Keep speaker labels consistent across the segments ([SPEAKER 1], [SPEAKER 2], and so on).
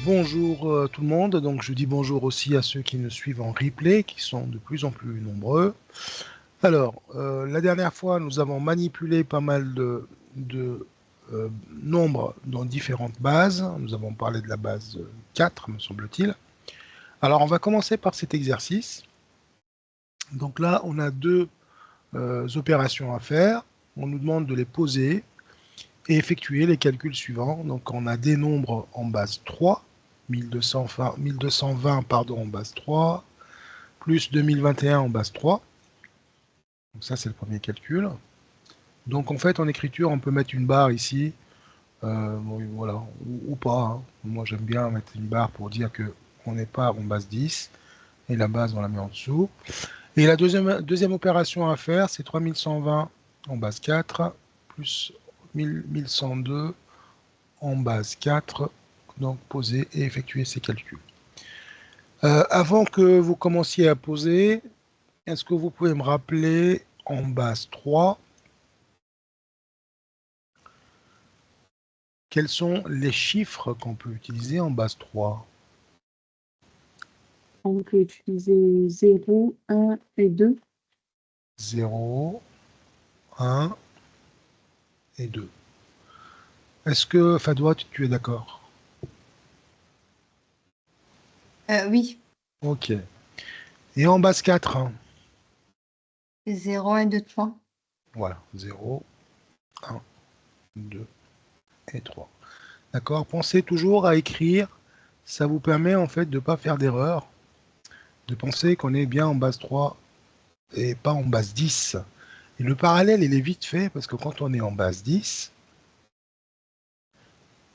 [SPEAKER 1] Bonjour tout le monde, donc je dis bonjour aussi à ceux qui nous suivent en replay, qui sont de plus en plus nombreux. Alors, la dernière fois, nous avons manipulé pas mal de nombres dans différentes bases. Nous avons parlé de la base 4, me semble-t-il. Alors, on va commencer par cet exercice. Donc là, on a deux opérations à faire. On nous demande de les poser et effectuer les calculs suivants. Donc on a des nombres en base 3, 1220 pardon, en base 3, plus 2021 en base 3. Donc ça c'est le premier calcul. Donc en fait en écriture on peut mettre une barre ici, bon, voilà, ou pas. Hein. Moi j'aime bien mettre une barre pour dire que on n'est pas en base 10, et la base on la met en dessous. Et la deuxième opération à faire c'est 3120 en base 4, plus 1102 en base 4, donc poser et effectuer ces calculs. Avant que vous commenciez à poser, est-ce que vous pouvez me rappeler en base 3 quels sont les chiffres qu'on peut utiliser en base 3?
[SPEAKER 2] On peut utiliser 0, 1 et 2.
[SPEAKER 1] 0, 1 et 2. Est-ce que, Fadwa, tu es d'accord?
[SPEAKER 3] Oui,
[SPEAKER 1] Ok. Et en base 4, hein,
[SPEAKER 3] 0, 1, 2, 3.
[SPEAKER 1] voilà, 0, 1, 2 et 3. D'accord. Pensez toujours à écrire, ça vous permet en fait de ne pas faire d'erreur, de penser qu'on est bien en base 3 et pas en base 10. Et le parallèle, il est vite fait parce que quand on est en base 10,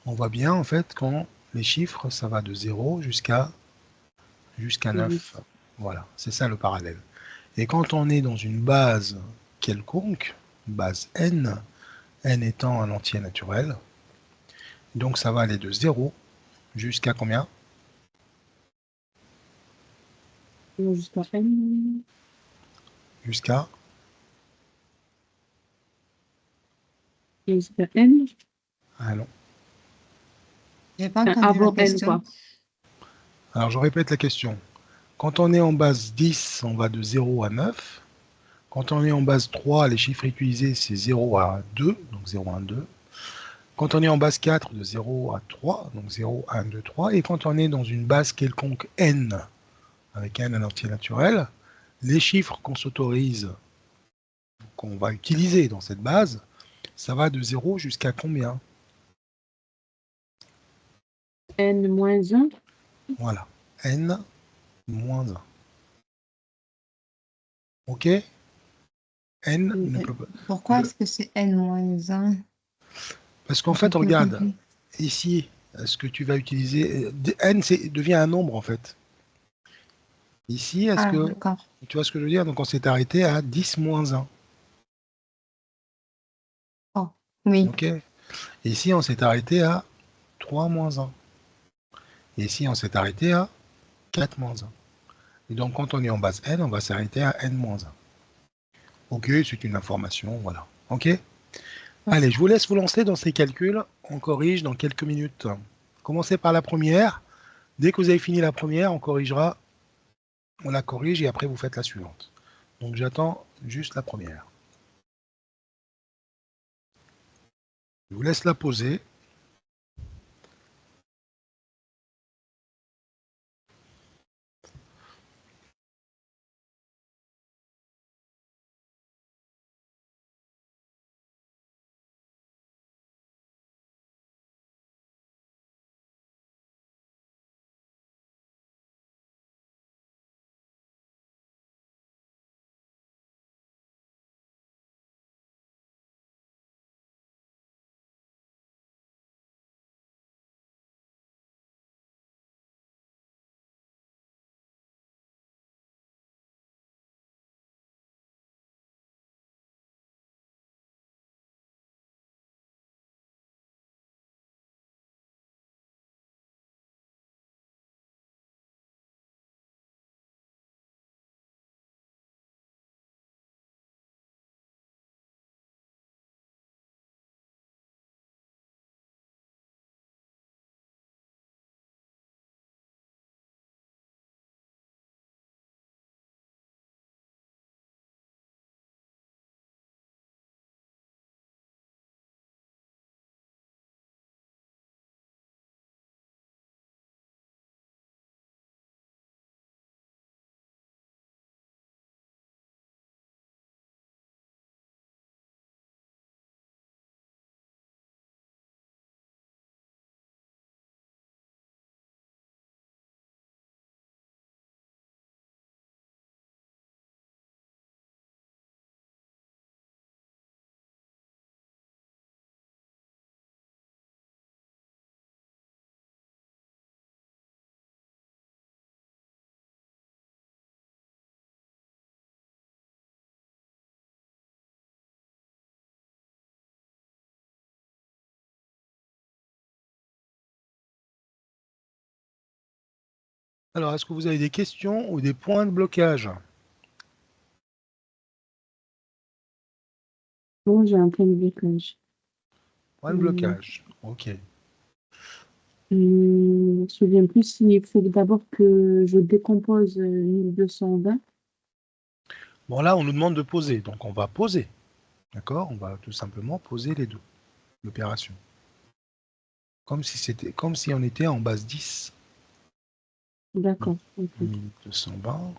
[SPEAKER 1] on voit bien en fait quand les chiffres, ça va de 0 jusqu'à 9. Voilà, c'est ça le parallèle. Et quand on est dans une base quelconque, base n, n étant un entier naturel, donc ça va aller de 0 jusqu'à combien?
[SPEAKER 2] Jusqu'à N.
[SPEAKER 1] Jusqu'à
[SPEAKER 2] Jusqu'à N.
[SPEAKER 1] ah non.
[SPEAKER 3] J'ai pas entendu la
[SPEAKER 2] Avant N,
[SPEAKER 3] question.
[SPEAKER 2] quoi.
[SPEAKER 1] Alors je répète la question. Quand on est en base 10, on va de 0 à 9. Quand on est en base 3, les chiffres utilisés, c'est 0 à 2, donc 0, 1, 2. Quand on est en base 4, de 0 à 3, donc 0, 1, 2, 3. Et quand on est dans une base quelconque n, avec n un entier naturel, les chiffres qu'on s'autorise, qu'on va utiliser dans cette base, ça va de 0 jusqu'à combien?
[SPEAKER 2] N moins 1.
[SPEAKER 1] Voilà, n moins 1. Ok? N ne peut pas...
[SPEAKER 3] Pourquoi est-ce que c'est N-1?
[SPEAKER 1] Parce qu'en
[SPEAKER 3] J'ai
[SPEAKER 1] fait,
[SPEAKER 3] pas
[SPEAKER 1] regarde,
[SPEAKER 3] compris.
[SPEAKER 1] ici, ce que tu vas utiliser, n devient un nombre en fait. Ici, est-ce
[SPEAKER 3] Ah,
[SPEAKER 1] que
[SPEAKER 3] d'accord.
[SPEAKER 1] tu vois ce que je veux dire? Donc on s'est arrêté à 10 moins 1.
[SPEAKER 3] Oh, oui.
[SPEAKER 1] Ok? Et ici, on s'est arrêté à 3 moins 1. Et ici, on s'est arrêté à 4 moins 1. Et donc, quand on est en base n, on va s'arrêter à n moins 1. Ok, c'est une information, voilà. Ok? Allez, je vous laisse vous lancer dans ces calculs. On corrige dans quelques minutes. Commencez par la première. Dès que vous avez fini la première, on corrigera, on la corrige et après vous faites la suivante. Donc j'attends juste la première. Je vous laisse la poser. Alors, est-ce que vous avez des questions ou des points de blocage?
[SPEAKER 2] Bon, j'ai un point de blocage.
[SPEAKER 1] Point de blocage, ok.
[SPEAKER 2] Je me souviens plus s'il faut d'abord que je décompose 1220.
[SPEAKER 1] Bon, là, on nous demande de poser, donc on va poser. D'accord? On va tout simplement poser les deux, l'opération. Comme si on était en base 10.
[SPEAKER 2] D'accord. Ok.
[SPEAKER 1] 1220.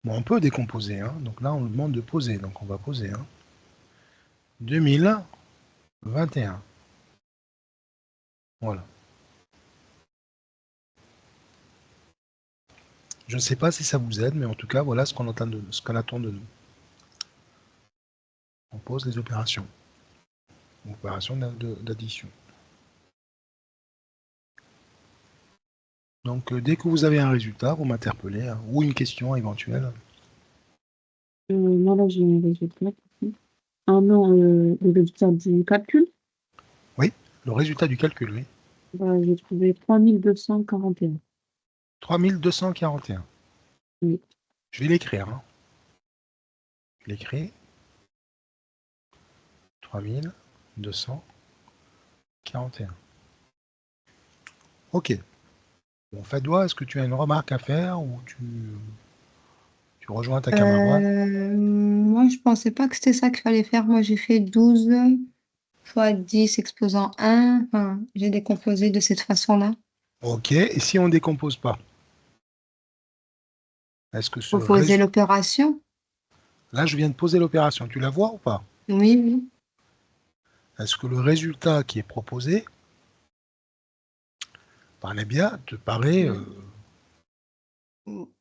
[SPEAKER 1] Bon, on peut décomposer, hein. Donc là, on nous demande de poser, donc on va poser. Hein. 2021. Voilà. Je ne sais pas si ça vous aide, mais en tout cas, voilà ce qu'on attend de nous. On pose les opérations. Opération d'addition. Donc, dès que vous avez un résultat, vous m'interpellez, hein, ou une question éventuelle.
[SPEAKER 2] Non, là, j'ai un résultat. Ah non, le résultat du calcul,
[SPEAKER 1] Oui, le résultat du calcul, oui.
[SPEAKER 2] bah, j'ai trouvé 3241.
[SPEAKER 1] 3241.
[SPEAKER 2] Oui.
[SPEAKER 1] Je vais l'écrire. Hein. Je l'écris. 3241. Ok. Bon, Fadois, est-ce que tu as une remarque à faire ou tu rejoins ta camarade?
[SPEAKER 3] Moi, je pensais pas que c'était ça qu'il fallait faire. Moi, j'ai fait 12 fois 10 exposant 1. Enfin, j'ai décomposé de cette façon-là.
[SPEAKER 1] Ok, et si on ne décompose pas? Est-ce que ce
[SPEAKER 3] Faut poser
[SPEAKER 1] résultat...
[SPEAKER 3] l'opération.
[SPEAKER 1] Là, je viens de poser l'opération. Tu la vois ou pas?
[SPEAKER 3] Oui, oui.
[SPEAKER 1] Est-ce que le résultat qui est proposé par les biens te paraît...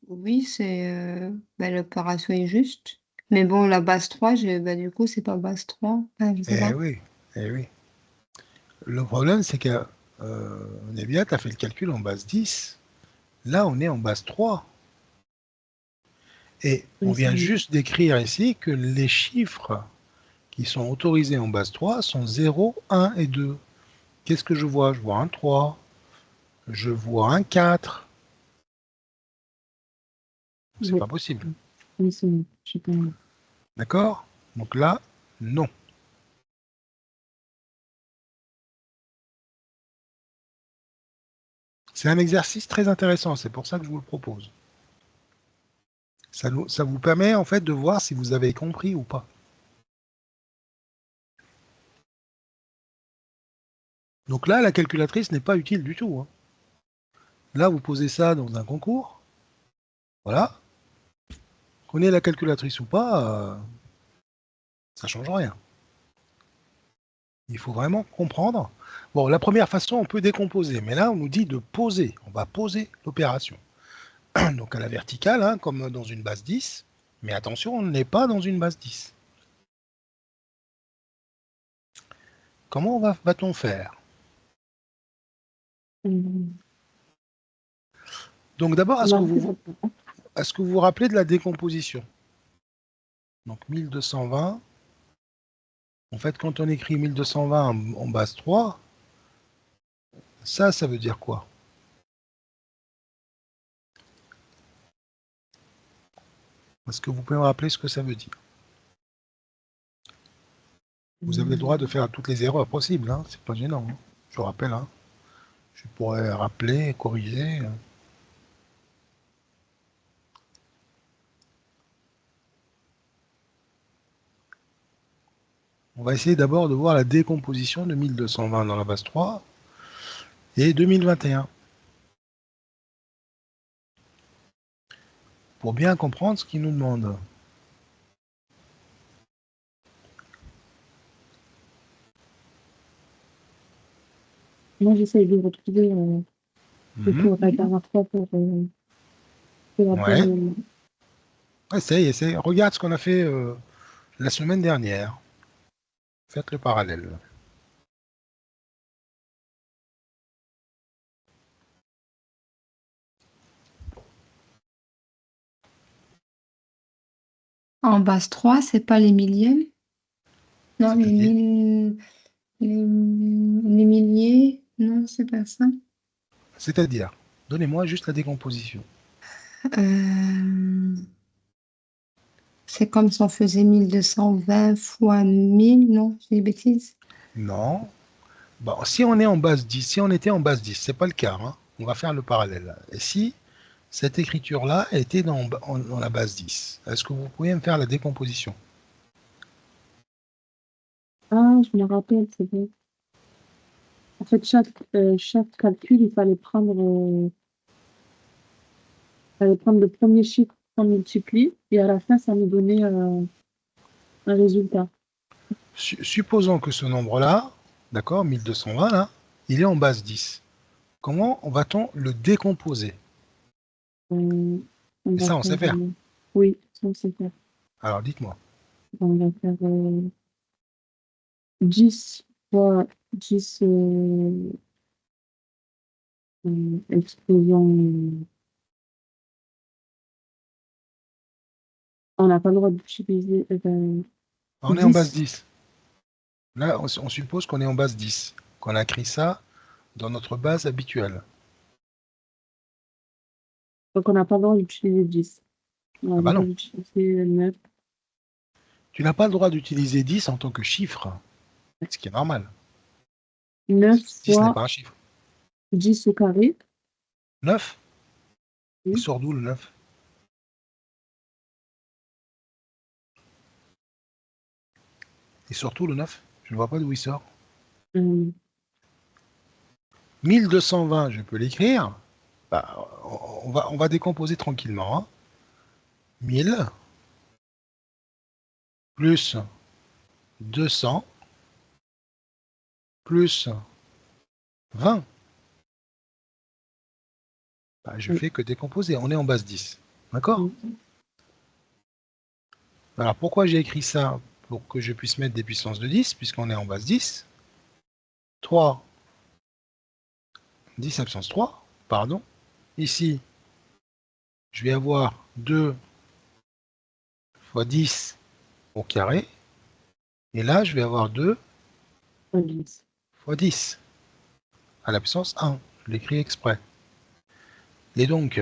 [SPEAKER 3] Oui, c'est bah, l'opération est juste. Mais bon, la base 3, bah, du coup, c'est pas base 3. Enfin, je sais
[SPEAKER 1] Eh
[SPEAKER 3] pas.
[SPEAKER 1] oui, eh oui. Le problème, c'est que Nebia, tu as fait le calcul en base 10. Là, on est en base 3. Et on
[SPEAKER 2] Oui,
[SPEAKER 1] vient juste d'écrire ici que les chiffres qui sont autorisés en base 3 sont 0, 1 et 2. Qu'est-ce que je vois? Je vois un 3, je vois un 4. C'est
[SPEAKER 2] oui,
[SPEAKER 1] pas possible.
[SPEAKER 2] oui, c'est bon. Je sais pas.
[SPEAKER 1] D'accord? Donc là, non. C'est un exercice très intéressant, c'est pour ça que je vous le propose. Ça vous permet en fait de voir si vous avez compris ou pas. Donc là, la calculatrice n'est pas utile du tout. Hein. Là, vous posez ça dans un concours. Voilà. Prenez la calculatrice ou pas, ça change rien. Il faut vraiment comprendre. Bon, la première façon, on peut décomposer, mais là, on nous dit de poser. On va poser l'opération. Donc à la verticale, hein, comme dans une base 10. Mais attention, on n'est pas dans une base 10. Comment va-t-on faire? Donc d'abord, est-ce
[SPEAKER 2] Là,
[SPEAKER 1] que vous vous rappelez de la décomposition? Donc 1220. En fait, quand on écrit 1220 en base 3, ça veut dire quoi? Est-ce que vous pouvez me rappeler ce que ça veut dire? Vous avez le droit de faire toutes les erreurs possibles, hein, c'est pas gênant. Hein. Je rappelle, hein, je pourrais rappeler, corriger. On va essayer d'abord de voir la décomposition de 1220 dans la base 3 et 2021. Pour bien comprendre ce qu'il nous demande.
[SPEAKER 2] moi, j'essaie de retrouver le
[SPEAKER 1] Mhm.
[SPEAKER 2] cours de la dernière fois pour la
[SPEAKER 1] Ouais,
[SPEAKER 2] bonne.
[SPEAKER 1] essaye. Regarde ce qu'on a fait la semaine dernière. Faites le parallèle.
[SPEAKER 3] En base 3, c'est pas les millièmes? Non,
[SPEAKER 1] C'est-à-dire,
[SPEAKER 3] les milliers? Non, c'est pas ça.
[SPEAKER 1] C'est-à-dire, donnez-moi juste la décomposition.
[SPEAKER 3] C'est comme si on faisait 1220 fois 1000, non? J'ai des bêtises.
[SPEAKER 1] Non. Bon, si on est en base 10, si on était en base 10, c'est pas le cas, hein. On va faire le parallèle, là. Et si cette écriture-là était dans la base 10, est-ce que vous pouvez me faire la décomposition?
[SPEAKER 2] Ah, je me rappelle, c'est vrai. En fait, chaque calcul, fallait prendre le premier chiffre qu'on multiplie et à la fin, ça nous donnait un résultat.
[SPEAKER 1] Supposons que ce nombre-là, d'accord, 1220, là, il est en base 10. Comment va-t-on le décomposer?
[SPEAKER 2] Euh, on
[SPEAKER 1] Et
[SPEAKER 2] va
[SPEAKER 1] ça, on sait
[SPEAKER 2] faire,
[SPEAKER 1] faire.
[SPEAKER 2] oui, ça, c'est faire.
[SPEAKER 1] Alors, dites-moi.
[SPEAKER 2] On va faire 10 fois 10 explosions. On n'a pas le droit d'utiliser
[SPEAKER 1] On est en base
[SPEAKER 2] 10.
[SPEAKER 1] 10. Là, on suppose qu'on est en base 10, qu'on a écrit ça dans notre base habituelle.
[SPEAKER 2] Donc, on n'a pas le droit d'utiliser 10. On a
[SPEAKER 1] Ah
[SPEAKER 2] le
[SPEAKER 1] bah
[SPEAKER 2] droit
[SPEAKER 1] non.
[SPEAKER 2] d'utiliser 9.
[SPEAKER 1] Tu n'as pas le droit d'utiliser 10 en tant que chiffre, ce qui est normal.
[SPEAKER 2] 9
[SPEAKER 1] 10 n'est
[SPEAKER 2] fois
[SPEAKER 1] pas un chiffre.
[SPEAKER 2] 10 au carré.
[SPEAKER 1] 9? Il
[SPEAKER 2] Oui.
[SPEAKER 1] sort d'où le 9? Et surtout le 9? Je ne vois pas d'où il sort.
[SPEAKER 2] Euh,
[SPEAKER 1] 1220, je peux l'écrire. Bah, on va décomposer tranquillement, hein. 1000 plus 200 plus 20. Bah, je
[SPEAKER 2] oui.
[SPEAKER 1] fais que décomposer. On est en base 10. D'accord?
[SPEAKER 2] Oui.
[SPEAKER 1] Alors pourquoi j'ai écrit ça? Pour que je puisse mettre des puissances de 10, puisqu'on est en base 10. 3, 10 absence 3, pardon. Ici, je vais avoir 2 fois 10 au carré. Et là, je vais avoir 2
[SPEAKER 2] Pas 10.
[SPEAKER 1] fois 10 à la puissance 1. Je l'écris exprès. Et donc,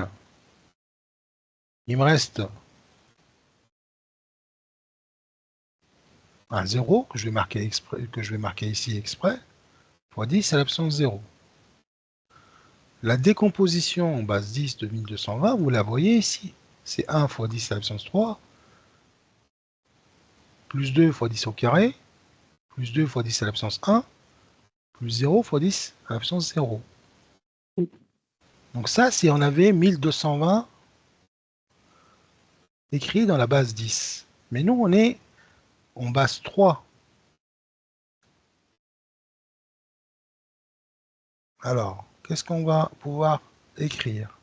[SPEAKER 1] il me reste un 0 que je vais marquer exprès, que je vais marquer ici exprès, fois 10 à l'absence 0. La décomposition en base 10 de 1220, vous la voyez ici. C'est 1 fois 10 à l'absence 3, plus 2 fois 10 au carré, plus 2 fois 10 à l'absence 1, plus 0 fois 10 à l'absence 0.
[SPEAKER 2] Oui.
[SPEAKER 1] Donc ça, si on avait 1220 écrit dans la base 10. Mais nous, on est en base 3. Alors, qu'est-ce qu'on va pouvoir écrire?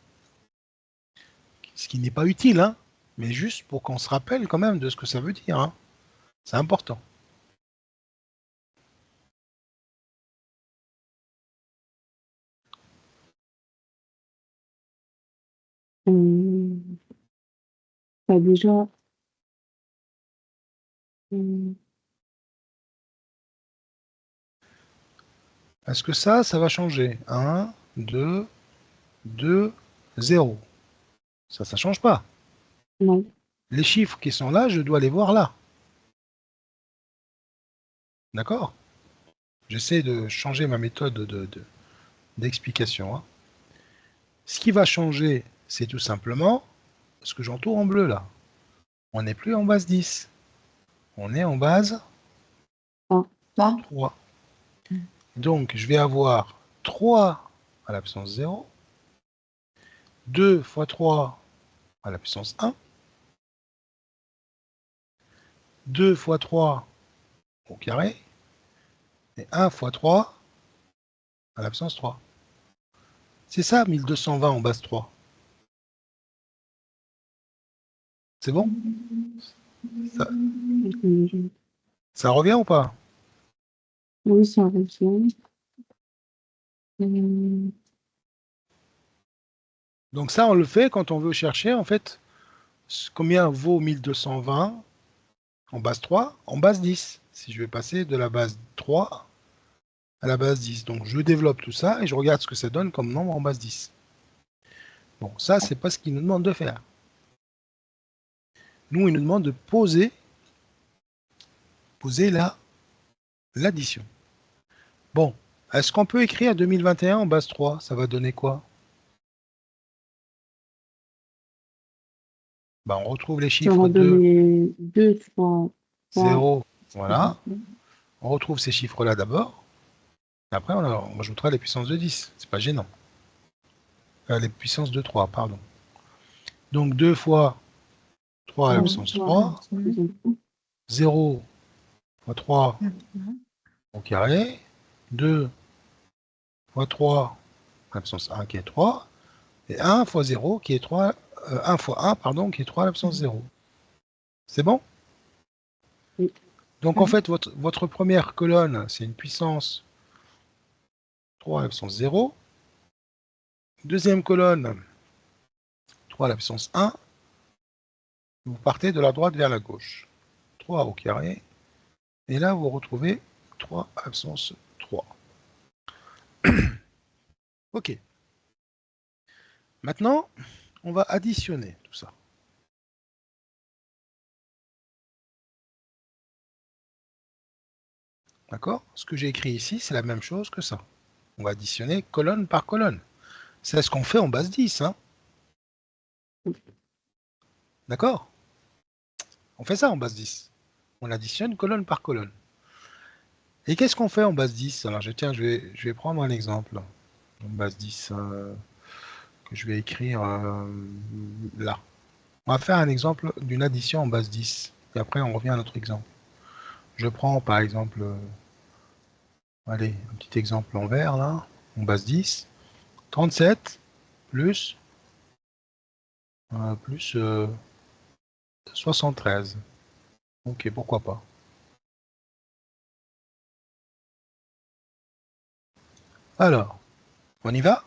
[SPEAKER 1] Ce qui n'est pas utile, hein, mais juste pour qu'on se rappelle quand même de ce que ça veut dire, hein. C'est important.
[SPEAKER 2] Euh, Bah déjà, euh,
[SPEAKER 1] Est-ce que ça va changer? 1, 2, 2, 0. Ça change pas.
[SPEAKER 2] non.
[SPEAKER 1] Les chiffres qui sont là, je dois les voir là. D'accord? J'essaie de changer ma méthode d'explication, hein. Ce qui va changer, c'est tout simplement ce que j'entoure en bleu là. On n'est plus en base 10. On est en base
[SPEAKER 2] Ah,
[SPEAKER 1] 3. Donc, je vais avoir 3 à la puissance 0, 2 fois 3 à la puissance 1, 2 fois 3 au carré, et 1 fois 3 à la puissance 3. C'est ça, 1220 en base 3. C'est bon? ça, ça revient ou pas?
[SPEAKER 2] oui, ça revient. Euh,
[SPEAKER 1] Donc ça, on le fait quand on veut chercher, en fait, combien vaut 1220 en base 3, en base 10. Si je vais passer de la base 3 à la base 10. Donc je développe tout ça et je regarde ce que ça donne comme nombre en base 10. Bon, ça, c'est pas ce qu'il nous demande de faire. Nous, il nous demande de poser l'addition. Bon, est-ce qu'on peut écrire 2021 en base 3? Ça va donner quoi? Ben, on retrouve les
[SPEAKER 2] Ça
[SPEAKER 1] chiffres
[SPEAKER 2] va
[SPEAKER 1] 2,
[SPEAKER 2] donner 2, 3,
[SPEAKER 1] 0, voilà. On retrouve ces chiffres-là d'abord. Après, on rajoutera les puissances de 10. C'est pas gênant. Les puissances de 3, pardon. Donc 2 fois 3 à la puissance 3, 0 fois 3 au carré, 2 fois 3 à la puissance 1 qui est 3, et 1 fois 0 qui est 3, 1 fois 1, pardon, qui est 3 à la puissance 0. C'est bon?
[SPEAKER 2] Oui.
[SPEAKER 1] Donc en fait, votre première colonne, c'est une puissance 3 à la puissance 0. Deuxième colonne, 3 à la puissance 1. Vous partez de la droite vers la gauche. 3 au carré. Et là, vous retrouvez 3 à la puissance 3. Ok. Maintenant, on va additionner tout ça. D'accord? Ce que j'ai écrit ici, c'est la même chose que ça. On va additionner colonne par colonne. C'est ce qu'on fait en base 10. Hein? D'accord? On fait ça en base 10. On additionne colonne par colonne. Et qu'est-ce qu'on fait en base 10? Alors, je vais prendre un exemple. En base 10, que je vais écrire là. On va faire un exemple d'une addition en base 10. Et après, on revient à notre exemple. Je prends par exemple, allez, un petit exemple en vert là, en base 10. 37 plus, 73. Ok, pourquoi pas. Alors, on y va?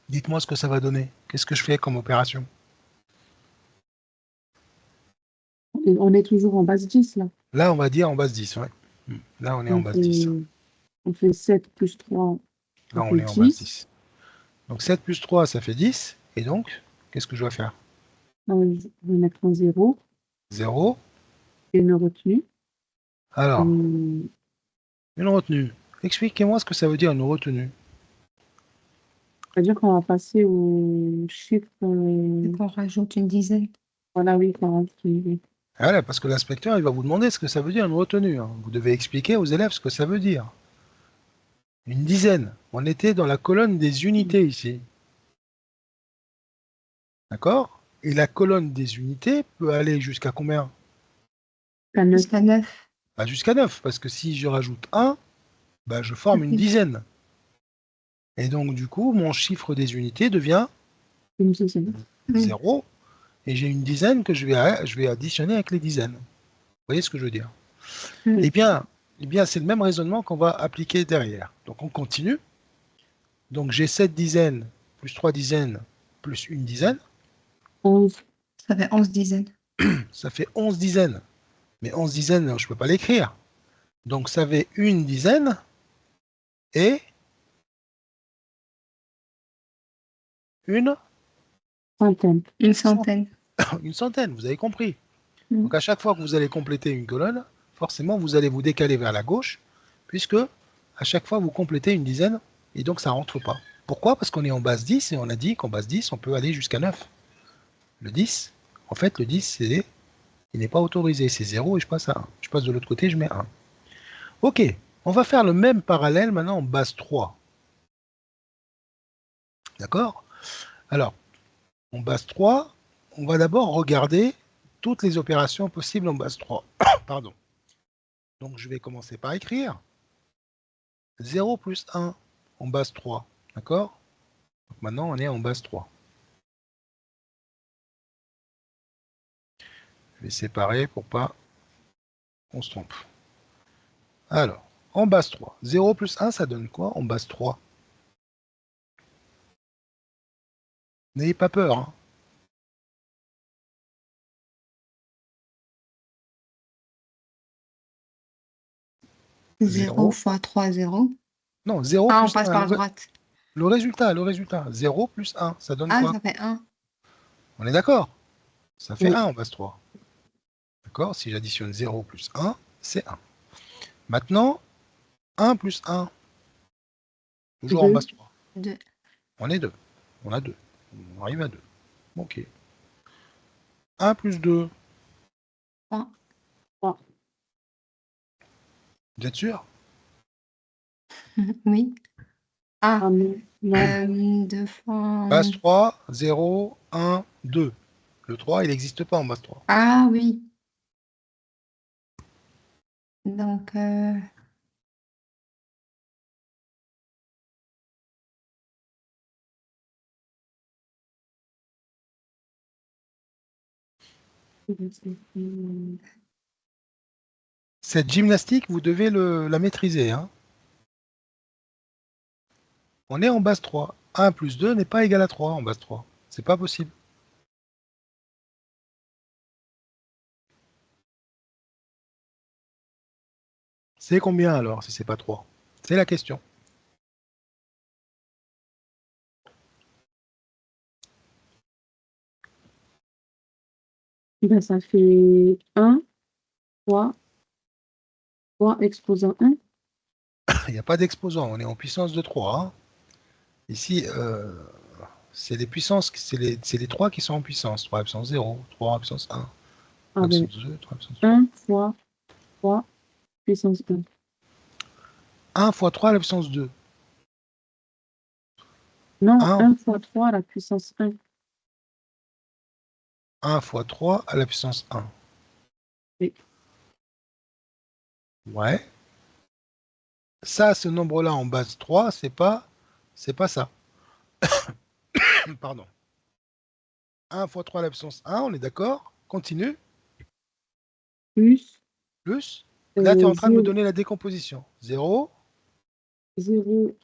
[SPEAKER 1] Dites-moi ce que ça va donner. Qu'est-ce que je fais comme opération?
[SPEAKER 2] On est toujours en base 10, là.
[SPEAKER 1] Là, on va dire en base 10. Ouais. Là, on est en
[SPEAKER 2] Donc,
[SPEAKER 1] base 10.
[SPEAKER 2] on fait 7 plus 3, ça
[SPEAKER 1] Là, on
[SPEAKER 2] fait
[SPEAKER 1] est en base
[SPEAKER 2] 10.
[SPEAKER 1] 10. Donc 7 plus 3, ça fait 10. Et donc, qu'est-ce que je dois faire?
[SPEAKER 2] Je vais mettre un 0
[SPEAKER 1] 0.
[SPEAKER 2] et une retenue.
[SPEAKER 1] Alors,
[SPEAKER 2] Et
[SPEAKER 1] une retenue. Expliquez-moi ce que ça veut dire une retenue.
[SPEAKER 2] c'est-à-dire qu'on va passer au chiffre.
[SPEAKER 3] Et qu'on rajoute une dizaine.
[SPEAKER 2] Voilà, oui, 40. Oui.
[SPEAKER 1] Voilà, parce que l'inspecteur, il va vous demander ce que ça veut dire une retenue. Hein. Vous devez expliquer aux élèves ce que ça veut dire. Une dizaine. On était dans la colonne des unités ici. D'accord? Et la colonne des unités peut aller jusqu'à combien?
[SPEAKER 3] Jusqu'à 9.
[SPEAKER 1] Bah, jusqu'à 9, parce que si je rajoute 1, bah, je forme une
[SPEAKER 3] Ok.
[SPEAKER 1] dizaine. Et donc, du coup, mon chiffre des unités devient
[SPEAKER 2] Une dizaine.
[SPEAKER 1] 0, et j'ai une dizaine que je vais additionner avec les dizaines. Vous voyez ce que je veux dire? Eh
[SPEAKER 2] Oui.
[SPEAKER 1] bien, c'est le même raisonnement qu'on va appliquer derrière. Donc, on continue. Donc, j'ai 7 dizaines, plus 3 dizaines, plus une dizaine.
[SPEAKER 2] 11.
[SPEAKER 3] Ça fait 11 dizaines.
[SPEAKER 1] Ça fait 11 dizaines. Mais 11 dizaines, je ne peux pas l'écrire. Donc, ça fait une dizaine et une
[SPEAKER 2] Centaine.
[SPEAKER 3] Une centaine.
[SPEAKER 1] une centaine, vous avez compris.
[SPEAKER 3] Mm.
[SPEAKER 1] Donc à chaque fois que vous allez compléter une colonne, forcément vous allez vous décaler vers la gauche, puisque à chaque fois vous complétez une dizaine, et donc ça ne rentre pas. Pourquoi? Parce qu'on est en base 10, et on a dit qu'en base 10, on peut aller jusqu'à 9. Le 10, en fait, le 10, il n'est pas autorisé, c'est 0 et je passe à 1. Je passe de l'autre côté, je mets 1. Ok, on va faire le même parallèle maintenant en base 3. D'accord? Alors, en base 3, on va d'abord regarder toutes les opérations possibles en base 3. Pardon. Donc je vais commencer par écrire 0 plus 1 en base 3. D'accord? Donc maintenant on est en base 3. Je vais séparer pour pas qu'on se trompe. Alors, en base 3, 0 plus 1, ça donne quoi en base 3? N'ayez pas peur. Hein.
[SPEAKER 3] 0
[SPEAKER 1] 0.
[SPEAKER 3] fois 3, 0.
[SPEAKER 1] Non, 0
[SPEAKER 3] Ah, on
[SPEAKER 1] plus
[SPEAKER 3] passe
[SPEAKER 1] 1.
[SPEAKER 3] par la droite.
[SPEAKER 1] Le résultat. 0 plus 1, ça donne
[SPEAKER 3] Ah,
[SPEAKER 1] quoi?
[SPEAKER 3] ça fait 1.
[SPEAKER 1] On est d'accord? Ça fait
[SPEAKER 2] Oui.
[SPEAKER 1] 1 en base 3. D'accord? Si j'additionne 0 plus 1, c'est 1. Maintenant, 1 plus 1, toujours en
[SPEAKER 2] 2.
[SPEAKER 1] base 3.
[SPEAKER 3] 2.
[SPEAKER 1] On est 2. On a 2. On arrive à 2. Ok. 1 plus 2,
[SPEAKER 3] 3.
[SPEAKER 2] 3.
[SPEAKER 1] vous êtes sûr?
[SPEAKER 3] Oui. Ah,
[SPEAKER 2] Ah non. Non.
[SPEAKER 3] 2 fois...
[SPEAKER 1] Base 3, 0, 1, 2. Le 3, il n'existe pas en base 3.
[SPEAKER 3] Ah oui. Donc,
[SPEAKER 1] Cette gymnastique, vous devez la maîtriser. Hein. On est en base 3. 1 plus 2 n'est pas égal à 3 en base 3. C'est pas possible. C'est combien alors si c'est pas 3? C'est la question.
[SPEAKER 2] Ben, ça fait 1, 3, 3 exposant 1.
[SPEAKER 1] Il n'y a pas d'exposant, on est en puissance de 3. Hein. Ici, c'est les puissances, c'est les 3 qui sont en puissance. 3 à puissance 0, 3 à puissance 1, 3
[SPEAKER 2] Ah
[SPEAKER 1] à
[SPEAKER 2] ben,
[SPEAKER 1] puissance 2, 3 à puissance
[SPEAKER 2] 1 fois 3 puissance 1.
[SPEAKER 1] 1 fois 3 à la puissance 2.
[SPEAKER 2] Non,
[SPEAKER 1] 1,
[SPEAKER 2] 1 fois 3 à la puissance 1.
[SPEAKER 1] 1 fois 3 à la puissance 1.
[SPEAKER 2] Oui.
[SPEAKER 1] Ouais. Ça, ce nombre-là en base 3, c'est pas ça. Pardon. 1 fois 3 à la puissance 1, on est d'accord? Continue.
[SPEAKER 2] Plus
[SPEAKER 1] Plus. Là, tu es en train de me
[SPEAKER 2] 0,
[SPEAKER 1] donner la décomposition. 0,
[SPEAKER 2] 0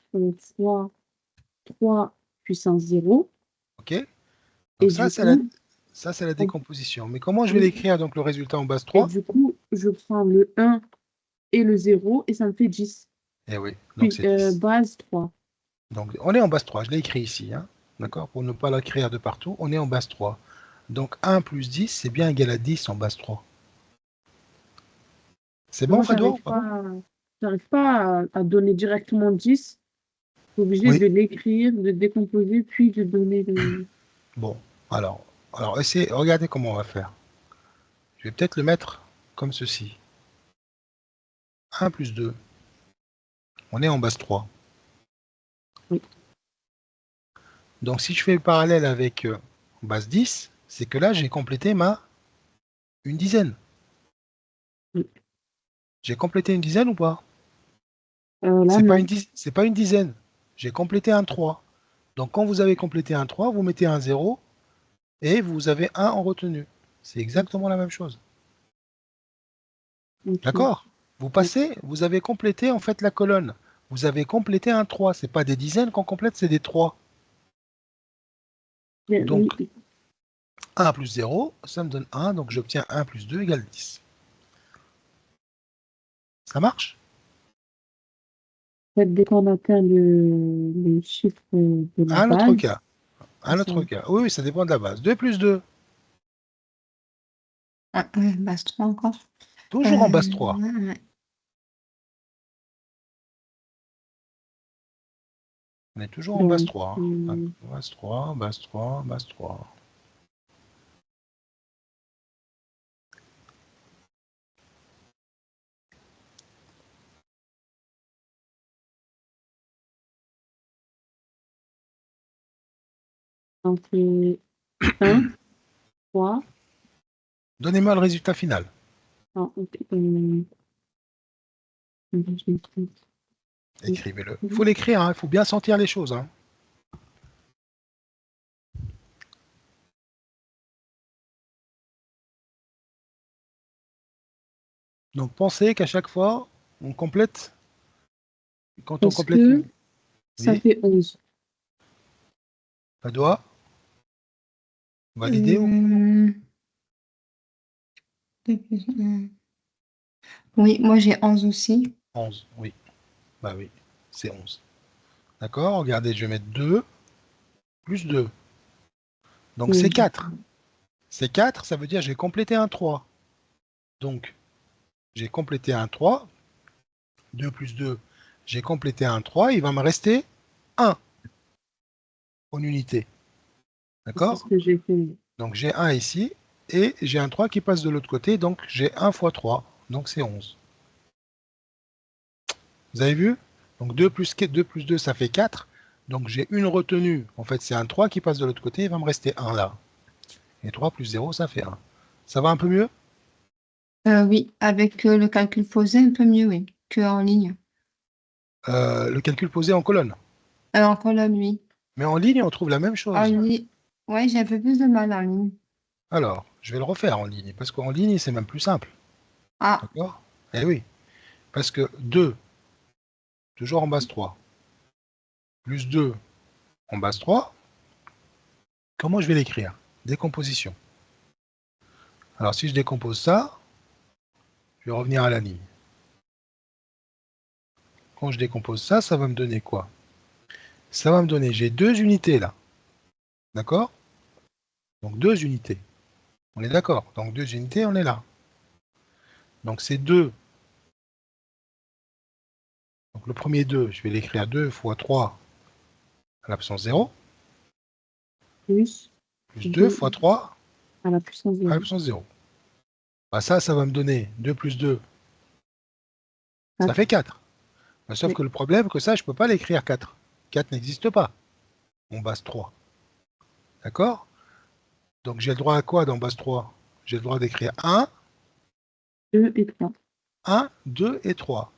[SPEAKER 2] fois 3 puissance 0.
[SPEAKER 1] ok.
[SPEAKER 2] Et
[SPEAKER 1] Donc
[SPEAKER 2] du coup,
[SPEAKER 1] ça, c'est la
[SPEAKER 2] on-
[SPEAKER 1] décomposition. Mais comment je vais
[SPEAKER 2] oui.
[SPEAKER 1] l'écrire, donc, le résultat en base
[SPEAKER 2] Et
[SPEAKER 1] 3?
[SPEAKER 2] du coup, je prends le 1 et le 0 et ça me fait 10.
[SPEAKER 1] Eh oui, donc
[SPEAKER 2] Puis
[SPEAKER 1] c'est 10.
[SPEAKER 2] base 3.
[SPEAKER 1] Donc, on est en base 3. Je l'ai écrit ici. Hein. D'accord? Pour ne pas l'écrire de partout, on est en base 3. Donc, 1 plus 10, c'est bien égal à 10 en base 3. C'est bon,
[SPEAKER 2] Non,
[SPEAKER 1] Fadwa, ou pas?
[SPEAKER 2] j'arrive pas à donner directement 10. Je suis obligée
[SPEAKER 1] Oui.
[SPEAKER 2] de l'écrire, de décomposer, puis de donner le...
[SPEAKER 1] Bon, alors essayez, regardez comment on va faire. Je vais peut-être le mettre comme ceci. 1 plus 2. On est en base 3.
[SPEAKER 2] Oui.
[SPEAKER 1] Donc si je fais le parallèle avec base 10, c'est que là j'ai complété une dizaine.
[SPEAKER 2] Oui.
[SPEAKER 1] J'ai complété une dizaine ou pas?
[SPEAKER 2] Là, non.
[SPEAKER 1] C'est pas une dizaine. J'ai complété un 3. Donc quand vous avez complété un 3, vous mettez un 0 et vous avez 1 en retenue. C'est exactement la même chose.
[SPEAKER 2] Ok.
[SPEAKER 1] D'accord? Vous passez, vous avez complété en fait la colonne. Vous avez complété un 3. C'est pas des dizaines qu'on complète, c'est des 3. Donc
[SPEAKER 2] Oui.
[SPEAKER 1] 1 plus 0, ça me donne 1, donc j'obtiens 1 plus 2 égale 10. Ça marche?
[SPEAKER 2] En fait, dès qu'on atteint le chiffre de la
[SPEAKER 1] Un autre
[SPEAKER 2] base,
[SPEAKER 1] cas. Un
[SPEAKER 2] ça,
[SPEAKER 1] autre cas. Oui, oui, ça dépend de la base. 2 plus 2,
[SPEAKER 3] ouais, base 3 encore.
[SPEAKER 1] toujours en base 3.
[SPEAKER 3] Ouais.
[SPEAKER 1] On est toujours en base
[SPEAKER 2] donc,
[SPEAKER 1] 3. Hein. Base 3, base 3, base 3.
[SPEAKER 2] on fait 1, 3,
[SPEAKER 1] Donnez-moi le résultat final.
[SPEAKER 2] ah, ok,
[SPEAKER 1] Écrivez-le. Il faut l'écrire, hein, il faut bien sentir les choses. Hein. Donc pensez qu'à chaque fois, on complète. Quand on
[SPEAKER 2] Est-ce
[SPEAKER 1] complète
[SPEAKER 2] que
[SPEAKER 1] une.
[SPEAKER 2] ça
[SPEAKER 1] Oui,
[SPEAKER 2] fait 11?
[SPEAKER 1] ça doit valider ou.
[SPEAKER 3] Hum, 2 plus 1. Oui, moi j'ai 11 aussi.
[SPEAKER 1] 11, oui. Bah oui, c'est 11. D'accord, regardez, je vais mettre 2 plus 2. Donc c'est 4. C'est 4, ça veut dire j'ai complété un 3. Donc, j'ai complété un 3. 2 plus 2, j'ai complété un 3. Il va me rester 1 en unité.
[SPEAKER 2] C'est
[SPEAKER 1] D'accord?
[SPEAKER 2] ce que j'ai fait.
[SPEAKER 1] Donc j'ai 1 ici. Et j'ai un 3 qui passe de l'autre côté. Donc j'ai 1 fois 3. Donc c'est 11. Vous avez vu? Donc 2 plus 2, ça fait 4. Donc j'ai une retenue. En fait, c'est un 3 qui passe de l'autre côté. Il va me rester 1 là. Et 3 plus 0, ça fait 1. Ça va un peu mieux?
[SPEAKER 3] Oui, avec le calcul posé, un peu mieux, oui, qu'en ligne.
[SPEAKER 1] Le calcul posé en colonne.
[SPEAKER 3] En colonne, oui.
[SPEAKER 1] Mais en ligne, on trouve la même
[SPEAKER 3] En
[SPEAKER 1] chose.
[SPEAKER 3] ligne, ouais, j'ai un peu plus de mal en ligne.
[SPEAKER 1] Alors, je vais le refaire en ligne. Parce qu'en ligne, c'est même plus simple.
[SPEAKER 3] Ah,
[SPEAKER 1] D'accord? Eh oui. Parce que 2, toujours en base 3, plus 2 en base 3, comment je vais l'écrire? Décomposition. Alors, si je décompose ça, je vais revenir à la ligne. Quand je décompose ça, ça va me donner quoi? Ça va me donner, j'ai 2 unités là. D'accord? Donc 2 unités. On est d'accord? Donc 2 unités, on est là. Donc c'est 2. Donc le premier 2, je vais l'écrire 2 fois 3 à la puissance 0,
[SPEAKER 2] Plus
[SPEAKER 1] plus 2
[SPEAKER 2] 2
[SPEAKER 1] fois 3
[SPEAKER 2] à la puissance
[SPEAKER 1] à la
[SPEAKER 2] 0.
[SPEAKER 1] puissance 0. Bah ça va me donner 2 plus 2, ça
[SPEAKER 2] 4.
[SPEAKER 1] fait 4. Bah, sauf
[SPEAKER 2] Oui.
[SPEAKER 1] que le problème, que ça, je ne peux pas l'écrire 4. 4 n'existe pas en base 3. D'accord? Donc j'ai le droit à quoi dans base 3? J'ai le droit d'écrire 1,
[SPEAKER 2] 2 et 3.
[SPEAKER 1] 1, 2 et 3.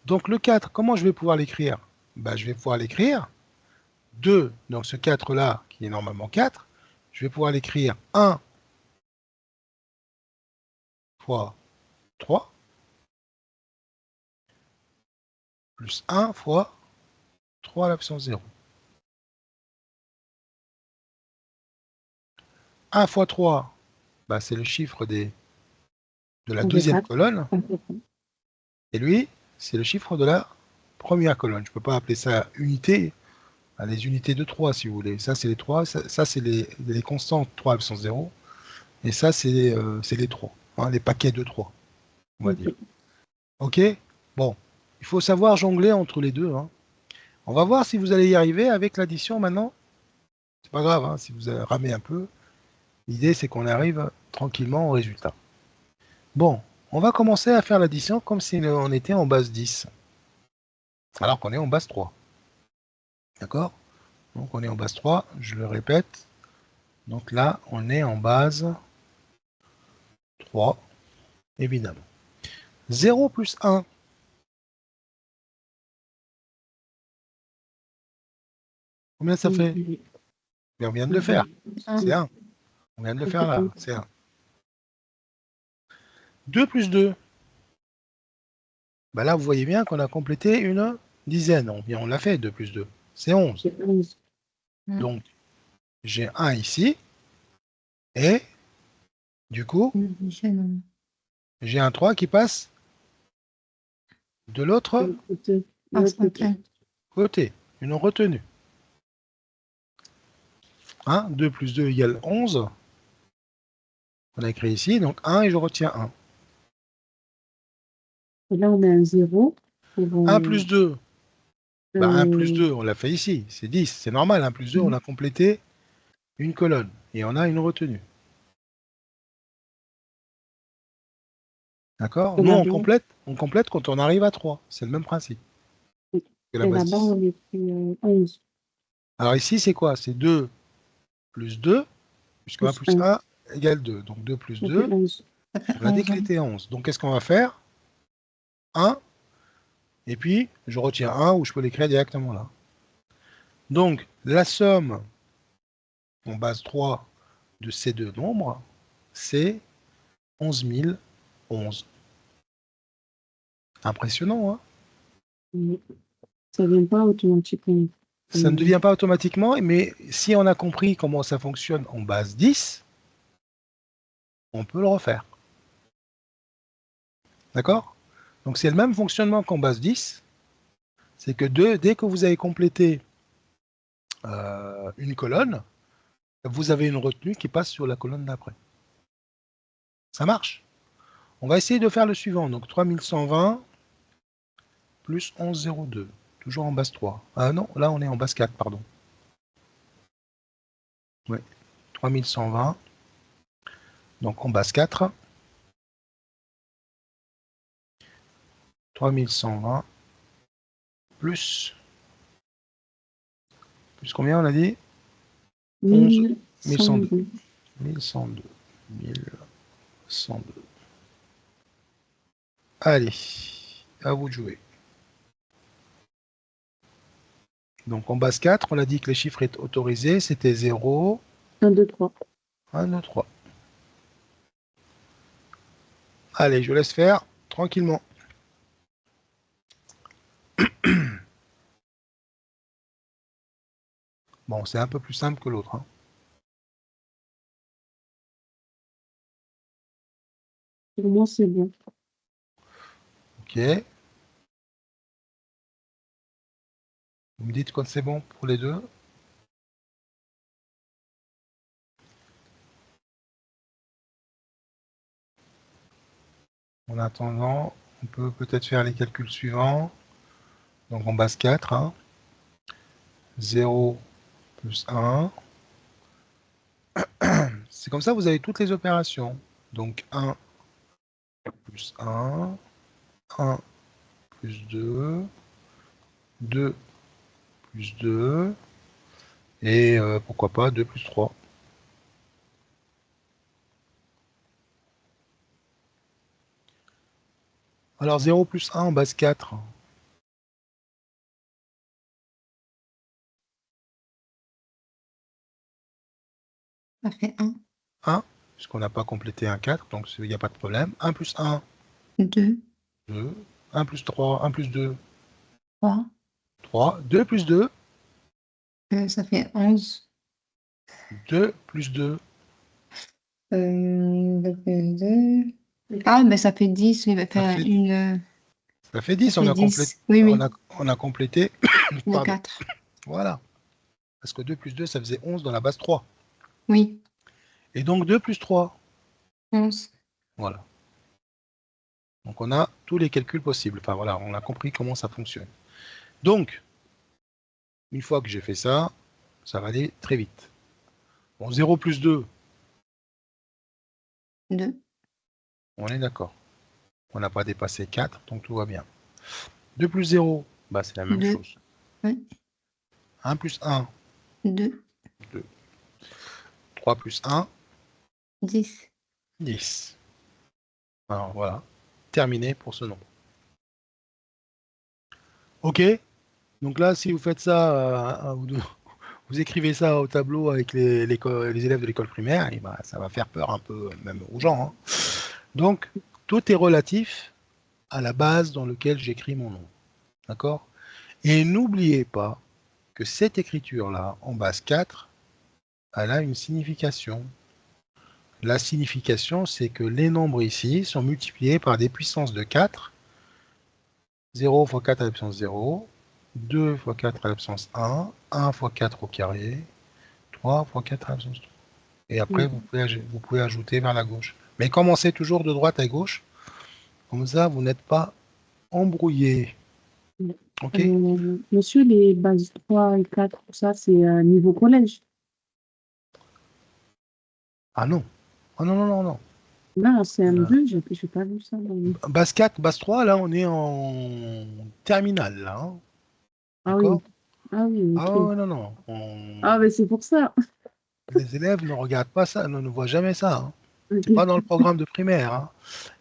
[SPEAKER 1] Donc le 4, comment je vais pouvoir l'écrire? Bah, je vais pouvoir l'écrire 2, donc ce 4 là, qui est normalement 4, je vais pouvoir l'écrire 1 fois 3, plus 1 fois 3 à la puissance 0. 1 fois 3, bah, c'est le chiffre de la
[SPEAKER 2] Ça fait
[SPEAKER 1] deuxième
[SPEAKER 2] 4.
[SPEAKER 1] colonne,
[SPEAKER 2] Ça fait 3.
[SPEAKER 1] et lui, c'est le chiffre de la première colonne. Je ne peux pas appeler ça unité, les unités de 3 si vous voulez. Ça, c'est les 3, ça c'est les constantes 3 à la puissance 0, et ça, c'est les 3, hein, les paquets de 3, on va dire.
[SPEAKER 2] Ok.
[SPEAKER 1] Ok? Bon, il faut savoir jongler entre les deux, hein. On va voir si vous allez y arriver avec l'addition maintenant. C'est pas grave, hein, si vous ramez un peu. L'idée, c'est qu'on arrive tranquillement au résultat. Bon, on va commencer à faire l'addition comme si on était en base 10, alors qu'on est en base 3. D'accord? Donc on est en base 3, je le répète. Donc là, on est en base 3, évidemment. 0 plus 1. Combien ça fait? Mais on vient de le faire. C'est 1. On vient de le faire là. C'est 1. 2 plus 2. Bah là, vous voyez bien qu'on a complété une dizaine. On l'a fait, 2 plus 2. C'est 11.
[SPEAKER 2] C'est 11.
[SPEAKER 1] Donc, j'ai 1 ici. Et, du coup, j'ai un 3 qui passe de l'autre côté. Une retenue. 2 plus 2 égale 11. On a écrit ici. Donc 1 et je retiens 1.
[SPEAKER 2] Et là, on met un 0.
[SPEAKER 1] 1 plus 2. Bah, 1 plus 2, on l'a fait ici. C'est 10. C'est normal. 1 plus 2, on a complété une colonne. Et on a une retenue. D'accord? Nous, on complète quand on arrive à 3. C'est le même principe.
[SPEAKER 2] Et
[SPEAKER 1] Que la base
[SPEAKER 2] là-bas,
[SPEAKER 1] 10.
[SPEAKER 2] on écrit 11.
[SPEAKER 1] Alors ici, c'est quoi? C'est 2 plus 2, puisque 1 plus 1 égale 2. Donc 2 plus 2, on a dit qu'il était 11. Donc qu'est-ce qu'on va faire? 1, et puis je retiens 1, ou je peux l'écrire directement là. Donc la somme en base 3 de ces deux nombres, c'est 11 011. Impressionnant, hein?
[SPEAKER 2] Ça ne vient pas automatiquement.
[SPEAKER 1] Ça ne devient pas automatiquement, mais si on a compris comment ça fonctionne en base 10, on peut le refaire. D'accord? Donc c'est le même fonctionnement qu'en base 10. C'est que dès que vous avez complété une colonne, vous avez une retenue qui passe sur la colonne d'après. Ça marche. On va essayer de faire le suivant. Donc 3120 plus 1102. Toujours en base 3. Ah non, là on est en base 4, pardon. Oui. 3120. Donc en base 4. 3120 plus combien on a dit? 11 1102. 1102. 1102. Allez, à vous de jouer. Donc en base 4, on a dit que les chiffres étaient autorisés, c'était 0,
[SPEAKER 2] 1, 2, 3.
[SPEAKER 1] 1, 2, 3. Allez, je laisse faire tranquillement. Bon, c'est un peu plus simple que l'autre. Hein.
[SPEAKER 2] Pour moi, c'est bon.
[SPEAKER 1] Ok. Vous me dites quand c'est bon pour les deux? En attendant, on peut peut-être faire les calculs suivants. Donc en base 4, hein. 0 plus 1. C'est comme ça, vous avez toutes les opérations. Donc 1 plus 1, 1 plus 2, 2 plus 2, et pourquoi pas 2 plus 3. Alors 0 plus 1 en base 4.
[SPEAKER 3] Ça fait 1,
[SPEAKER 1] 1, puisqu'on n'a pas complété un 4, donc il n'y a pas de problème. 1 plus 1,
[SPEAKER 3] 2,
[SPEAKER 1] 2. 1 plus 3, 1 plus 2,
[SPEAKER 3] 3,
[SPEAKER 1] 3. 2 plus 2,
[SPEAKER 3] ça fait 11.
[SPEAKER 1] 2 plus 2.
[SPEAKER 3] 2 plus 2. Ah, mais ça fait 10. Il va
[SPEAKER 1] Ça
[SPEAKER 3] faire
[SPEAKER 1] fait,
[SPEAKER 3] une.
[SPEAKER 1] ça fait 10,
[SPEAKER 3] Ça fait 10. Oui,
[SPEAKER 1] on
[SPEAKER 3] oui,
[SPEAKER 1] a, on a complété.
[SPEAKER 3] le
[SPEAKER 1] Pardon.
[SPEAKER 3] 4.
[SPEAKER 1] Voilà. Parce que 2 plus 2, ça faisait 11 dans la base 3.
[SPEAKER 3] Oui,
[SPEAKER 1] Et donc 2 plus 3.
[SPEAKER 3] 11.
[SPEAKER 1] Voilà. Donc on a tous les calculs possibles. Enfin voilà, on a compris comment ça fonctionne. Donc, une fois que j'ai fait ça, ça va aller très vite. Bon, 0 plus 2,
[SPEAKER 3] 2.
[SPEAKER 1] on est d'accord. On n'a pas dépassé 4, donc tout va bien. 2 plus 0, bah, c'est la même
[SPEAKER 3] 2.
[SPEAKER 1] chose.
[SPEAKER 3] Oui.
[SPEAKER 1] 1 plus 1,
[SPEAKER 3] 2.
[SPEAKER 1] 2. 3 plus 1,
[SPEAKER 3] 10.
[SPEAKER 1] 10. Alors voilà, terminé pour ce nombre. Ok, donc là, si vous faites ça, vous écrivez ça au tableau avec les élèves de l'école primaire, et bah, ça va faire peur un peu même aux gens. Hein. Donc, tout est relatif à la base dans laquelle j'écris mon nom. D'accord? Et n'oubliez pas que cette écriture-là, en base 4, elle a une signification. La signification, c'est que les nombres ici sont multipliés par des puissances de 4. 0 fois 4 à la puissance 0, 2 fois 4 à la puissance 1, 1 fois 4 au carré, 3 fois 4 à la puissance 3. Et après, vous pouvez ajouter vers la gauche. Mais commencez toujours de droite à gauche. Comme ça, vous n'êtes pas embrouillé. Ok?
[SPEAKER 2] Monsieur, les bases 3 et 4, tout ça, c'est niveau collège.
[SPEAKER 1] Ah non. Ah non, non, non, non.
[SPEAKER 2] Là, en CM2, je n'ai pas vu ça.
[SPEAKER 1] Base 4, base 3, là, on est en terminale, là. Hein.
[SPEAKER 2] Ah oui.
[SPEAKER 1] D'accord?
[SPEAKER 2] Ah oui,
[SPEAKER 1] Ah
[SPEAKER 2] ok.
[SPEAKER 1] ouais, non, non.
[SPEAKER 2] Ah, mais c'est pour ça.
[SPEAKER 1] Les élèves ne regardent pas ça, ne voient jamais ça. Hein. C'est pas
[SPEAKER 2] Ok.
[SPEAKER 1] dans le programme de primaire. Hein.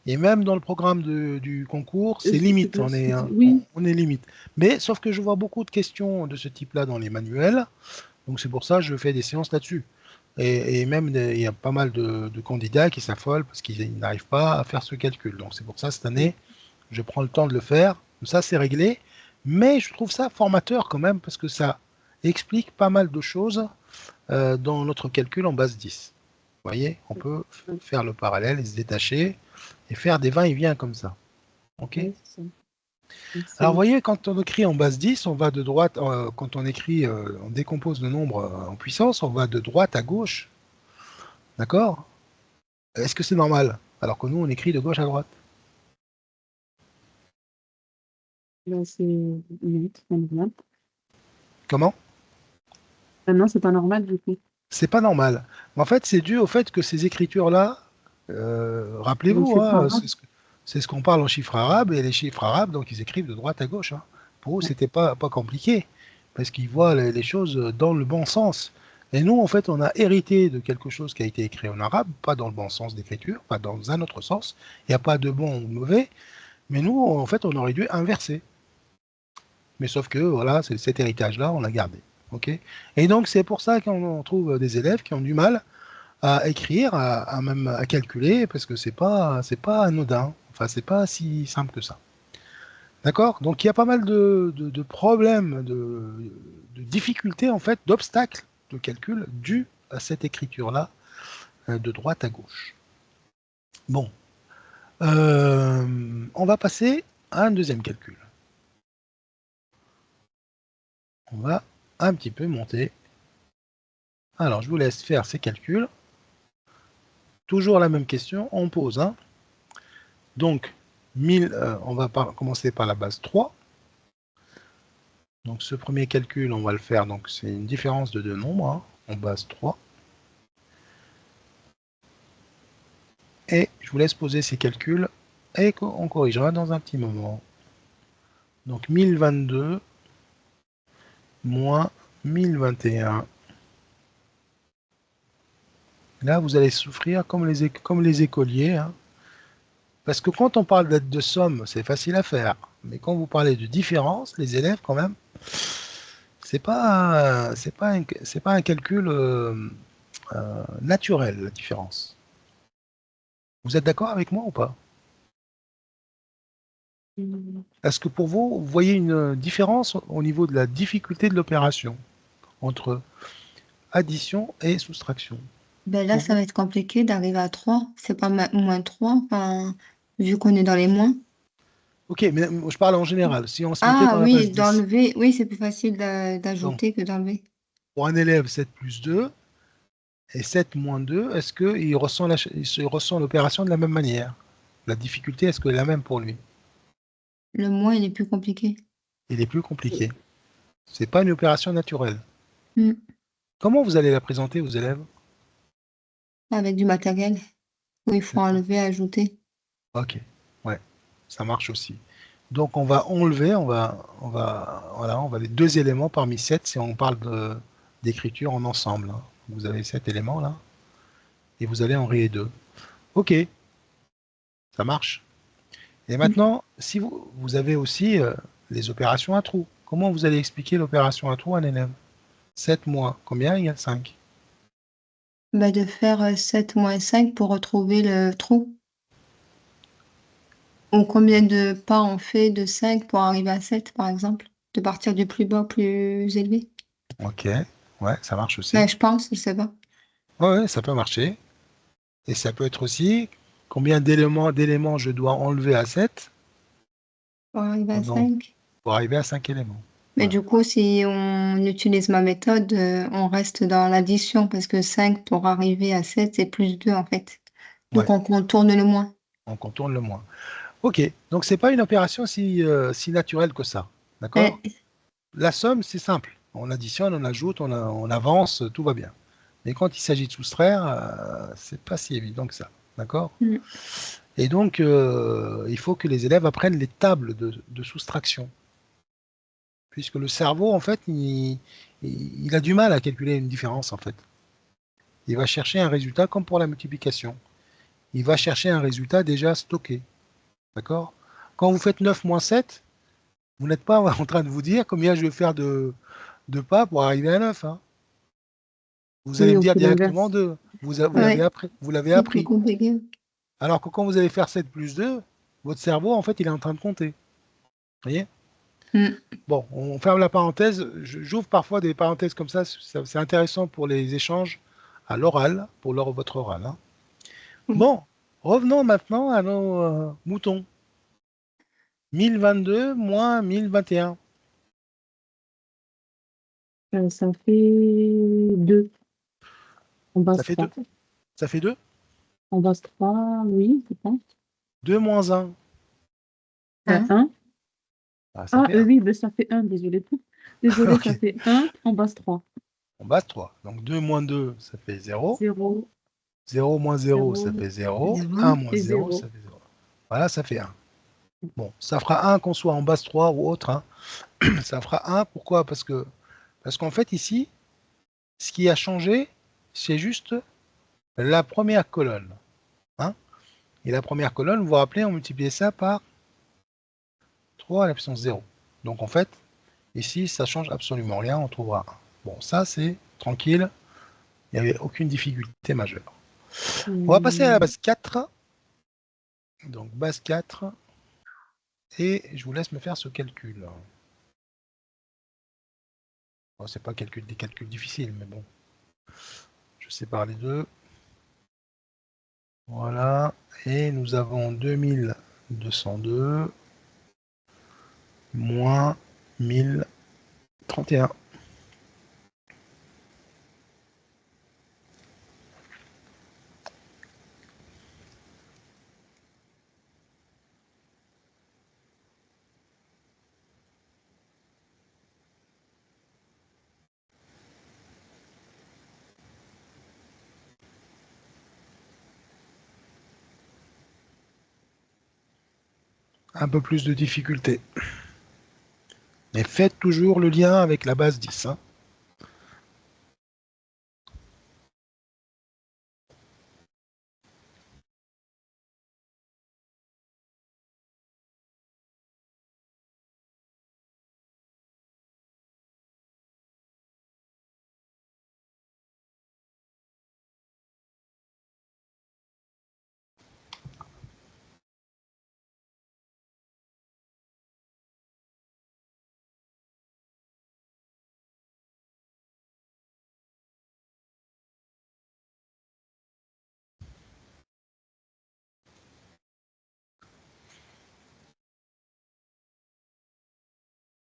[SPEAKER 1] Et même dans le programme du concours, c'est limite.
[SPEAKER 2] Oui.
[SPEAKER 1] On est limite. Mais sauf que je vois beaucoup de questions de ce type-là dans les manuels. Donc c'est pour ça que je fais des séances là-dessus. Et même, il y a pas mal de candidats qui s'affolent parce qu'ils n'arrivent pas à faire ce calcul. Donc c'est pour ça, cette année, je prends le temps de le faire. Ça, c'est réglé. Mais je trouve ça formateur quand même parce que ça explique pas mal de choses dans notre calcul en base 10. Vous voyez, on peut faire le parallèle et se détacher et faire des va-et-vient comme ça. Ok.
[SPEAKER 2] Oui, c'est ça.
[SPEAKER 1] Alors, vous
[SPEAKER 2] Merci.
[SPEAKER 1] voyez, quand on écrit en base 10, on va de droite, quand on écrit, on décompose le nombre en puissance, on va de droite à gauche. D'accord? Est-ce que c'est normal? Alors que nous, on écrit de gauche à droite.
[SPEAKER 2] Là, c'est oui, c'est pas normal.
[SPEAKER 1] Comment?
[SPEAKER 2] Non, c'est pas normal du coup.
[SPEAKER 1] C'est pas normal. Mais en fait, c'est dû au fait que ces écritures-là,
[SPEAKER 2] Le
[SPEAKER 1] rappelez-vous,
[SPEAKER 2] chiffre
[SPEAKER 1] hein,
[SPEAKER 2] arabe.
[SPEAKER 1] c'est ce qu'on parle en chiffres arabes, et les chiffres arabes, donc ils écrivent de droite à gauche, hein. Pour eux, c'était pas compliqué, parce qu'ils voient les choses dans le bon sens. Et nous, en fait, on a hérité de quelque chose qui a été écrit en arabe, pas dans le bon sens d'écriture, pas dans un autre sens. Il n'y a pas de bon ou de mauvais, mais nous, en fait, on aurait dû inverser. Mais sauf que, voilà, cet héritage-là, on l'a gardé. Ok. Et donc, c'est pour ça qu'on trouve des élèves qui ont du mal à écrire, même à calculer, parce que c'est pas anodin. Enfin, c'est pas si simple que ça. D'accord? Donc, il y a pas mal de problèmes, de difficultés, en fait, d'obstacles de calcul dus à cette écriture-là, de droite à gauche. Bon. On va passer à un deuxième calcul. On va un petit peu monter. Alors, je vous laisse faire ces calculs. Toujours la même question, on pose. Hein. Donc, 1000, on va commencer par la base 3. Donc, ce premier calcul, on va le faire. Donc, c'est une différence de deux nombres, hein, en base 3. Et je vous laisse poser ces calculs et on corrigera dans un petit moment. Donc, 1022 moins 1021. Là, vous allez souffrir comme les écoliers. Hein. Parce que quand on parle de somme, c'est facile à faire. Mais quand vous parlez de différence, les élèves, quand même, c'est pas un calcul naturel, la différence. Vous êtes d'accord avec moi ou pas?
[SPEAKER 2] Mmh.
[SPEAKER 1] Est-ce que pour vous, vous voyez une différence au niveau de la difficulté de l'opération entre addition et soustraction?
[SPEAKER 3] Ben là,
[SPEAKER 1] Pour
[SPEAKER 3] ça
[SPEAKER 1] vous?
[SPEAKER 3] va être compliqué d'arriver à 3. C'est pas moins 3, enfin, vu qu'on est dans les moins.
[SPEAKER 1] Ok, mais je parle en général. Si on se mettait
[SPEAKER 3] Ah
[SPEAKER 1] dans la
[SPEAKER 3] oui,
[SPEAKER 1] base 10,
[SPEAKER 3] d'enlever. Oui, c'est plus facile
[SPEAKER 1] donc
[SPEAKER 3] d'ajouter que d'enlever.
[SPEAKER 1] pour un élève 7 plus 2 et 7 moins 2, est-ce qu'il ressent il se ressent l'opération de la même manière? La difficulté, est-ce qu'elle est la même pour lui?
[SPEAKER 3] Le moins, il est plus compliqué.
[SPEAKER 1] Il est plus compliqué. C'est pas une opération naturelle.
[SPEAKER 3] Mm.
[SPEAKER 1] Comment vous allez la présenter aux élèves?
[SPEAKER 3] Avec du matériel où il faut
[SPEAKER 1] D'accord.
[SPEAKER 3] enlever, ajouter.
[SPEAKER 1] Ok, ouais, ça marche aussi. Donc on va enlever, voilà, on va les deux éléments parmi 7 si on parle d'écriture en ensemble. Hein. Vous avez 7 éléments là, et vous allez en rayer 2. Ok, ça marche. Et
[SPEAKER 3] Mm.
[SPEAKER 1] maintenant, si vous avez aussi les opérations à trous. Comment vous allez expliquer l'opération à trous à un élève? 7 moins combien égale 5?
[SPEAKER 3] Bah, de faire 7 moins 5 pour retrouver le trou. Ou combien de pas on fait de 5 pour arriver à 7, par exemple. De partir du plus bas au plus élevé.
[SPEAKER 1] Ok, ouais, ça marche
[SPEAKER 3] Mais
[SPEAKER 1] aussi.
[SPEAKER 3] je pense, je sais pas.
[SPEAKER 1] Ouais, ouais, ça peut marcher. Et ça peut être aussi combien d'éléments je dois enlever à 7
[SPEAKER 3] Pour arriver à
[SPEAKER 1] non,
[SPEAKER 3] 5.
[SPEAKER 1] pour arriver à 5 éléments.
[SPEAKER 3] Mais
[SPEAKER 1] Voilà.
[SPEAKER 3] du coup, si on utilise ma méthode, on reste dans l'addition parce que 5 pour arriver à 7, c'est plus 2 en fait. Donc
[SPEAKER 1] Ouais,
[SPEAKER 3] on contourne le moins.
[SPEAKER 1] on contourne le moins. Ok, donc c'est pas une opération si naturelle que ça. D'accord?
[SPEAKER 3] Ouais.
[SPEAKER 1] La somme, c'est simple. On additionne, on ajoute, on avance, tout va bien. Mais quand il s'agit de soustraire, c'est pas si évident que ça. D'accord?
[SPEAKER 3] Mm.
[SPEAKER 1] Et donc, il faut que les élèves apprennent les tables de soustraction. Puisque le cerveau, en fait, il a du mal à calculer une différence, en fait. Il va chercher un résultat comme pour la multiplication. Il va chercher un résultat déjà stocké. D'accord? Quand vous faites 9 moins 7, vous n'êtes pas en train de vous dire combien je vais faire de pas pour arriver à 9. Hein. Vous allez
[SPEAKER 2] Oui,
[SPEAKER 1] me
[SPEAKER 2] on
[SPEAKER 1] dire
[SPEAKER 2] fait
[SPEAKER 1] directement
[SPEAKER 2] l'inverse.
[SPEAKER 1] 2. Vous l'avez
[SPEAKER 3] Ouais,
[SPEAKER 1] appris. Vous l'avez
[SPEAKER 3] c'est plus
[SPEAKER 1] appris.
[SPEAKER 3] compliqué.
[SPEAKER 1] Alors que quand vous allez faire 7 plus 2, votre cerveau, en fait, il est en train de compter. Vous voyez?
[SPEAKER 3] Mm.
[SPEAKER 1] Bon, on ferme la parenthèse. J'ouvre parfois des parenthèses comme ça. C'est intéressant pour les échanges à l'oral, pour votre oral. Hein.
[SPEAKER 3] Oui.
[SPEAKER 1] Bon, revenons maintenant à nos moutons. 1022 moins 1021.
[SPEAKER 2] Ça fait 2. En base
[SPEAKER 1] Ça fait
[SPEAKER 2] 3.
[SPEAKER 1] 2. Ça fait 2.
[SPEAKER 2] En base 3, oui, je pense.
[SPEAKER 1] 2 moins 1.
[SPEAKER 3] 1.
[SPEAKER 2] 1.
[SPEAKER 1] Ah, ça
[SPEAKER 2] Ah,
[SPEAKER 1] fait 1.
[SPEAKER 2] oui, ben, ça fait 1, désolé. Désolé,
[SPEAKER 1] Ok.
[SPEAKER 2] ça fait 1 en base 3.
[SPEAKER 1] En base 3. Donc 2 moins 2, ça fait 0.
[SPEAKER 2] 0,
[SPEAKER 1] 0 moins 0, ça
[SPEAKER 2] 0
[SPEAKER 1] fait 0. 1
[SPEAKER 3] 0.
[SPEAKER 1] moins
[SPEAKER 2] et
[SPEAKER 1] 0,
[SPEAKER 2] 0.
[SPEAKER 1] ça fait 0. Voilà, ça fait 1. Bon, ça fera 1 qu'on soit en base 3 ou autre. Hein. Ça fera 1. Pourquoi? Parce qu'en fait, ici, ce qui a changé, c'est juste la première colonne. Hein. Et la première colonne, vous vous rappelez, on multipliait ça par 3 à la puissance 0. Donc en fait, ici, ça change absolument rien, on trouvera 1. Bon, ça c'est tranquille, il n'y avait aucune difficulté majeure. On va passer à la base 4. Donc base 4. Et je vous laisse me faire ce calcul. Bon, c'est pas des calculs difficiles, mais bon. Je sépare les deux. Voilà. Et nous avons 2202 moins 1031. Un peu plus de difficulté. Mais faites toujours le lien avec la base 10. Hein.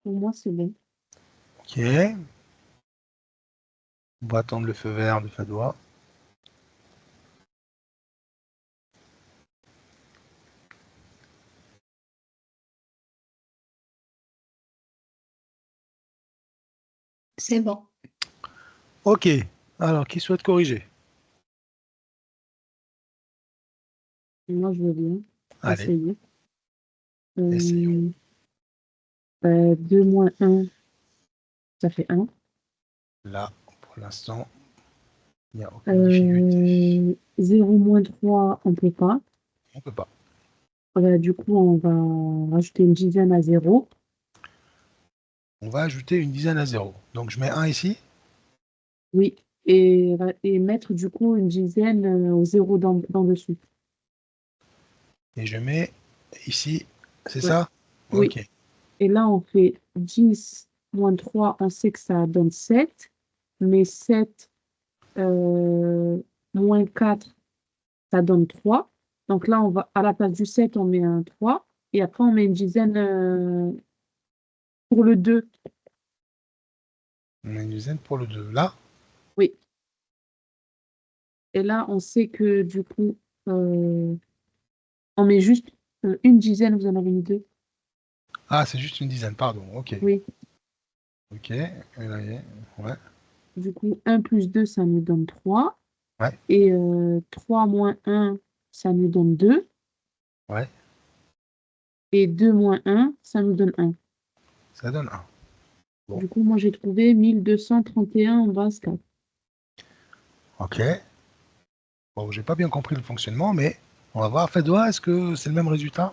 [SPEAKER 2] Pour moi, c'est bon.
[SPEAKER 1] Ok. On va attendre le feu vert de Fadois.
[SPEAKER 3] C'est bon.
[SPEAKER 1] Ok. Alors, qui souhaite corriger?
[SPEAKER 2] Moi, je veux bien
[SPEAKER 1] Allez,
[SPEAKER 2] essayer.
[SPEAKER 1] essayons.
[SPEAKER 2] 2 moins 1, ça fait 1.
[SPEAKER 1] Là, pour l'instant, il n'y a aucune difficulté.
[SPEAKER 2] 0 moins 3, on ne peut pas.
[SPEAKER 1] On peut pas.
[SPEAKER 2] Du coup, on va rajouter une dizaine à 0.
[SPEAKER 1] On va ajouter une dizaine à 0. Donc, je mets 1 ici.
[SPEAKER 2] Oui. Et mettre du coup une dizaine au 0 dans dessus.
[SPEAKER 1] Et je mets ici. C'est
[SPEAKER 2] Ouais.
[SPEAKER 1] ça?
[SPEAKER 2] Oui.
[SPEAKER 1] Ok.
[SPEAKER 2] Et là, on fait 10 moins 3, on sait que ça donne 7. Mais 7 moins 4, ça donne 3. Donc là, on va, à la place du 7, on met un 3. Et après, on met une dizaine pour le 2.
[SPEAKER 1] On met une dizaine pour le 2. Là.
[SPEAKER 2] Oui. Et là, on sait que du coup, on met juste une dizaine, vous en avez mis 2.
[SPEAKER 1] Ah, c'est juste une dizaine, pardon. Ok.
[SPEAKER 2] Oui.
[SPEAKER 1] Ok. Et là, ouais.
[SPEAKER 2] Du coup, 1 plus 2, ça nous donne 3.
[SPEAKER 1] Ouais.
[SPEAKER 2] Et 3 moins 1, ça nous donne 2.
[SPEAKER 1] Ouais.
[SPEAKER 2] Et 2 moins 1, ça nous donne 1.
[SPEAKER 1] Ça donne 1. Bon.
[SPEAKER 2] Du coup, moi, j'ai trouvé 1231 en base 4.
[SPEAKER 1] Ok. Bon, j'ai pas bien compris le fonctionnement, mais on va voir. Fadois, est-ce que c'est le même résultat?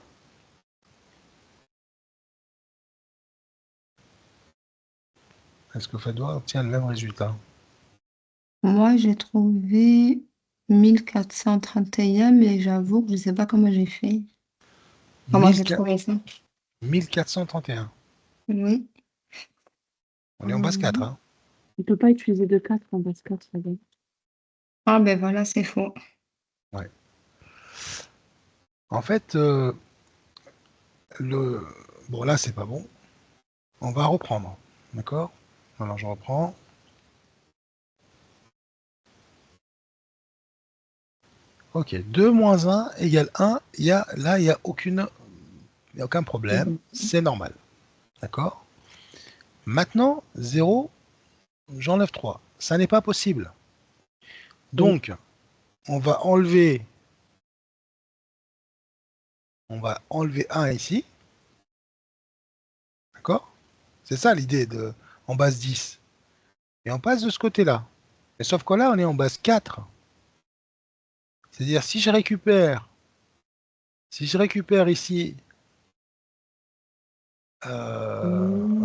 [SPEAKER 1] Est-ce que Fadois obtient le même résultat?
[SPEAKER 3] Moi, j'ai trouvé 1431, mais j'avoue que je ne sais pas comment j'ai fait. Comment j'ai
[SPEAKER 1] 1400
[SPEAKER 3] trouvé ça?
[SPEAKER 1] 1431.
[SPEAKER 3] Oui.
[SPEAKER 1] On est en base 4.
[SPEAKER 3] Hum.
[SPEAKER 1] Hein.
[SPEAKER 2] On ne peut pas utiliser de 4 en base 4, ça va.
[SPEAKER 3] Ah, ben voilà, c'est faux.
[SPEAKER 1] Ouais. En fait, Bon, là, c'est pas bon. On va reprendre. D'accord? Alors, je reprends. Ok, 2 moins 1 égale 1. Là, il n'y a aucun problème. C'est normal. D'accord? Maintenant, 0, j'enlève 3. Ça n'est pas possible. Donc, on va enlever 1 ici. D'accord? C'est ça l'idée en base 10. Et on passe de ce côté-là. Mais sauf que là, on est en base 4. C'est-à-dire, si je récupère ici,
[SPEAKER 2] Je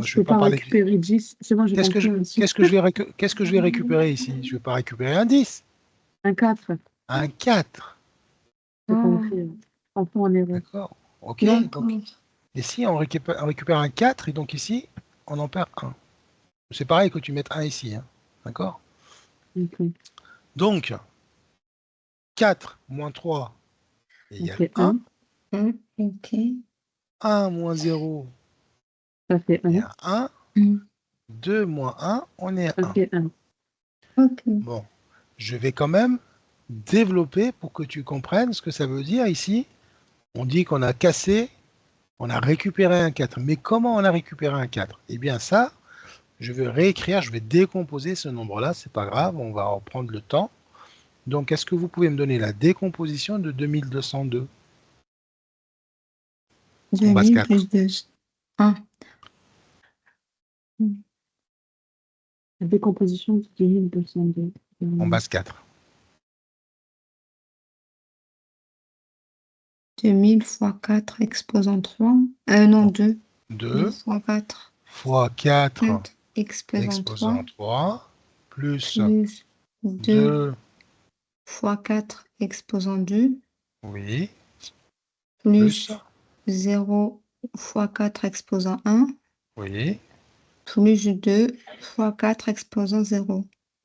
[SPEAKER 1] je vais
[SPEAKER 2] peux
[SPEAKER 1] pas
[SPEAKER 2] pas
[SPEAKER 1] parler
[SPEAKER 2] récupérer 10. C'est bon, j'ai compris aussi.
[SPEAKER 1] qu'est-ce que je vais récupérer ici? Je vais pas récupérer un 10,
[SPEAKER 2] Un 4.
[SPEAKER 1] un 4.
[SPEAKER 2] J'ai
[SPEAKER 3] Ah,
[SPEAKER 2] compris. Enfant en erreur.
[SPEAKER 1] D'accord? Ok.
[SPEAKER 3] d'accord.
[SPEAKER 1] Donc, ici, on récupère un 4, et donc ici, on en perd 1. C'est pareil que tu mettes 1 ici. Hein. D'accord?
[SPEAKER 2] Ok.
[SPEAKER 1] Donc, 4 moins 3
[SPEAKER 2] Ça
[SPEAKER 1] égale
[SPEAKER 2] fait
[SPEAKER 1] 1.
[SPEAKER 2] 1.
[SPEAKER 3] Ok.
[SPEAKER 1] 1 moins 0
[SPEAKER 2] Ça fait 1.
[SPEAKER 1] égale 1.
[SPEAKER 3] Mm.
[SPEAKER 1] 2 moins 1, on est à
[SPEAKER 2] Ça
[SPEAKER 1] 1.
[SPEAKER 2] fait 1.
[SPEAKER 3] Ok.
[SPEAKER 1] Bon, je vais quand même développer pour que tu comprennes ce que ça veut dire ici. On dit qu'on a cassé, on a récupéré un 4. Mais comment on a récupéré un 4? Eh bien ça, je vais réécrire, je vais décomposer ce nombre-là, c'est pas grave, on va en prendre le temps. Donc, est-ce que vous pouvez me donner la décomposition de 2202 en base
[SPEAKER 3] 2000
[SPEAKER 1] 4?
[SPEAKER 3] plus 2. 1.
[SPEAKER 2] La décomposition de 2202.
[SPEAKER 1] En base 4.
[SPEAKER 3] 2000 fois 4 exposant 3. Non,
[SPEAKER 1] Donc,
[SPEAKER 3] 2. 2
[SPEAKER 1] 2
[SPEAKER 3] fois 4.
[SPEAKER 1] fois 4
[SPEAKER 3] 4 exposant 3.
[SPEAKER 1] exposant 3 plus
[SPEAKER 3] Plus 2
[SPEAKER 1] 2,
[SPEAKER 3] fois 4 exposant 2.
[SPEAKER 1] oui, plus,
[SPEAKER 3] Plus 0 fois 4 exposant 1.
[SPEAKER 1] oui,
[SPEAKER 3] Plus 2 fois 4 exposant 0.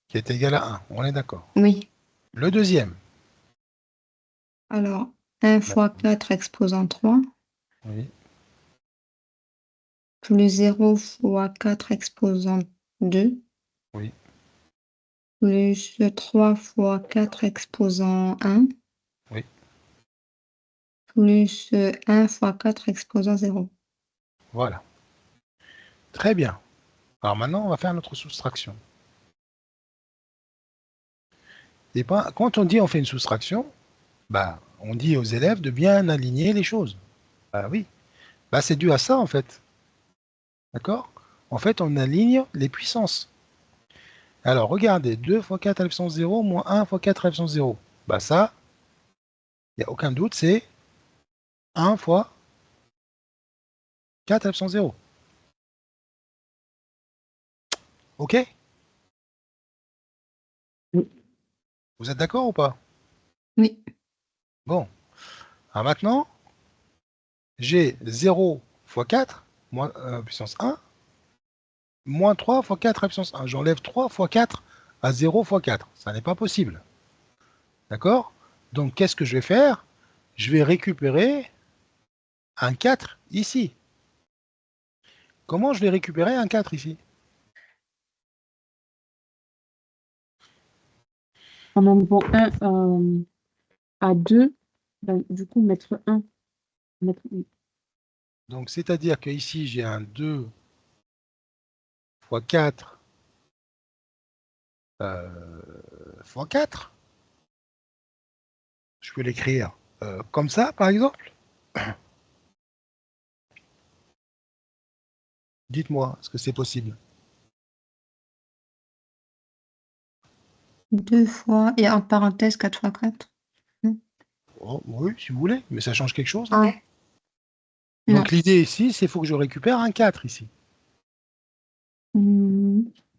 [SPEAKER 1] qui est égal à 1. On est d'accord.
[SPEAKER 3] Oui.
[SPEAKER 1] Le deuxième.
[SPEAKER 3] Alors, 1 fois 4 exposant 3.
[SPEAKER 1] Oui,
[SPEAKER 3] Plus 0 fois 4 exposant 2.
[SPEAKER 1] oui,
[SPEAKER 3] Plus 3 fois 4 exposant 1.
[SPEAKER 1] oui.
[SPEAKER 3] Plus 1 fois 4 exposant 0.
[SPEAKER 1] Voilà. Très bien. Alors maintenant, on va faire notre soustraction. Et quand on dit on fait une soustraction, bah, on dit aux élèves de bien aligner les choses. Bah oui. Bah, c'est dû à ça, en fait. D'accord? En fait, on aligne les puissances. Alors, regardez, 2 fois 4 à la puissance 0 moins 1 fois 4 à la puissance 0. Bah ça, il n'y a aucun doute, c'est 1 fois 4 à la puissance 0. OK?
[SPEAKER 2] Oui.
[SPEAKER 1] Vous êtes d'accord ou pas?
[SPEAKER 3] Oui.
[SPEAKER 1] Bon. Alors maintenant, j'ai 0 fois 4, moins, puissance 1, moins 3 fois 4 à puissance 1. J'enlève 3 fois 4 à 0 fois 4. Ça n'est pas possible. D'accord? Donc, qu'est-ce que je vais faire? Je vais récupérer un 4 ici. Comment je vais récupérer un 4 ici?
[SPEAKER 2] En enlevant 1 à 2, ben, du coup, mettre 1. Mettre 1.
[SPEAKER 1] Donc, c'est-à-dire que ici, j'ai un 2 fois 4 fois 4. Je peux l'écrire comme ça, par exemple. Dites-moi, est-ce que c'est possible?
[SPEAKER 3] 2 fois, et en parenthèse 4 fois 4.
[SPEAKER 1] Oh, oui, si vous voulez, mais ça change quelque chose.
[SPEAKER 3] Ah, non.
[SPEAKER 1] Donc, l'idée ici, c'est qu'il faut que je récupère un 4 ici.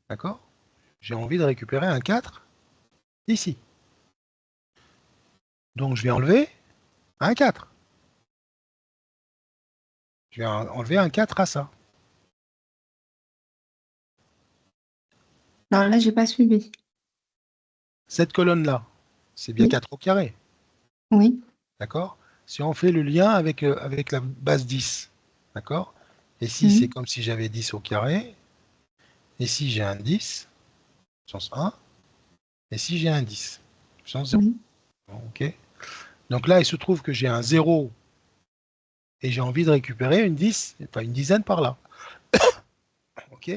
[SPEAKER 1] D'accord? J'ai envie de récupérer un 4 ici. Donc, je vais enlever un 4. Je vais enlever un 4 à ça.
[SPEAKER 3] Alors là, j'ai pas suivi.
[SPEAKER 1] Cette colonne-là, c'est bien
[SPEAKER 3] Oui.
[SPEAKER 1] 4 au carré.
[SPEAKER 3] Oui.
[SPEAKER 1] D'accord? Si on fait le lien avec la base 10, D'accord? Ici, c'est comme si j'avais 10 au carré. Ici, j'ai un 10, puissance 1. Et si j'ai un 10, puissance 0.
[SPEAKER 3] Oui.
[SPEAKER 1] Ok. Donc là, il se trouve que j'ai un 0 et j'ai envie de récupérer une 10, enfin une dizaine par là. Ok.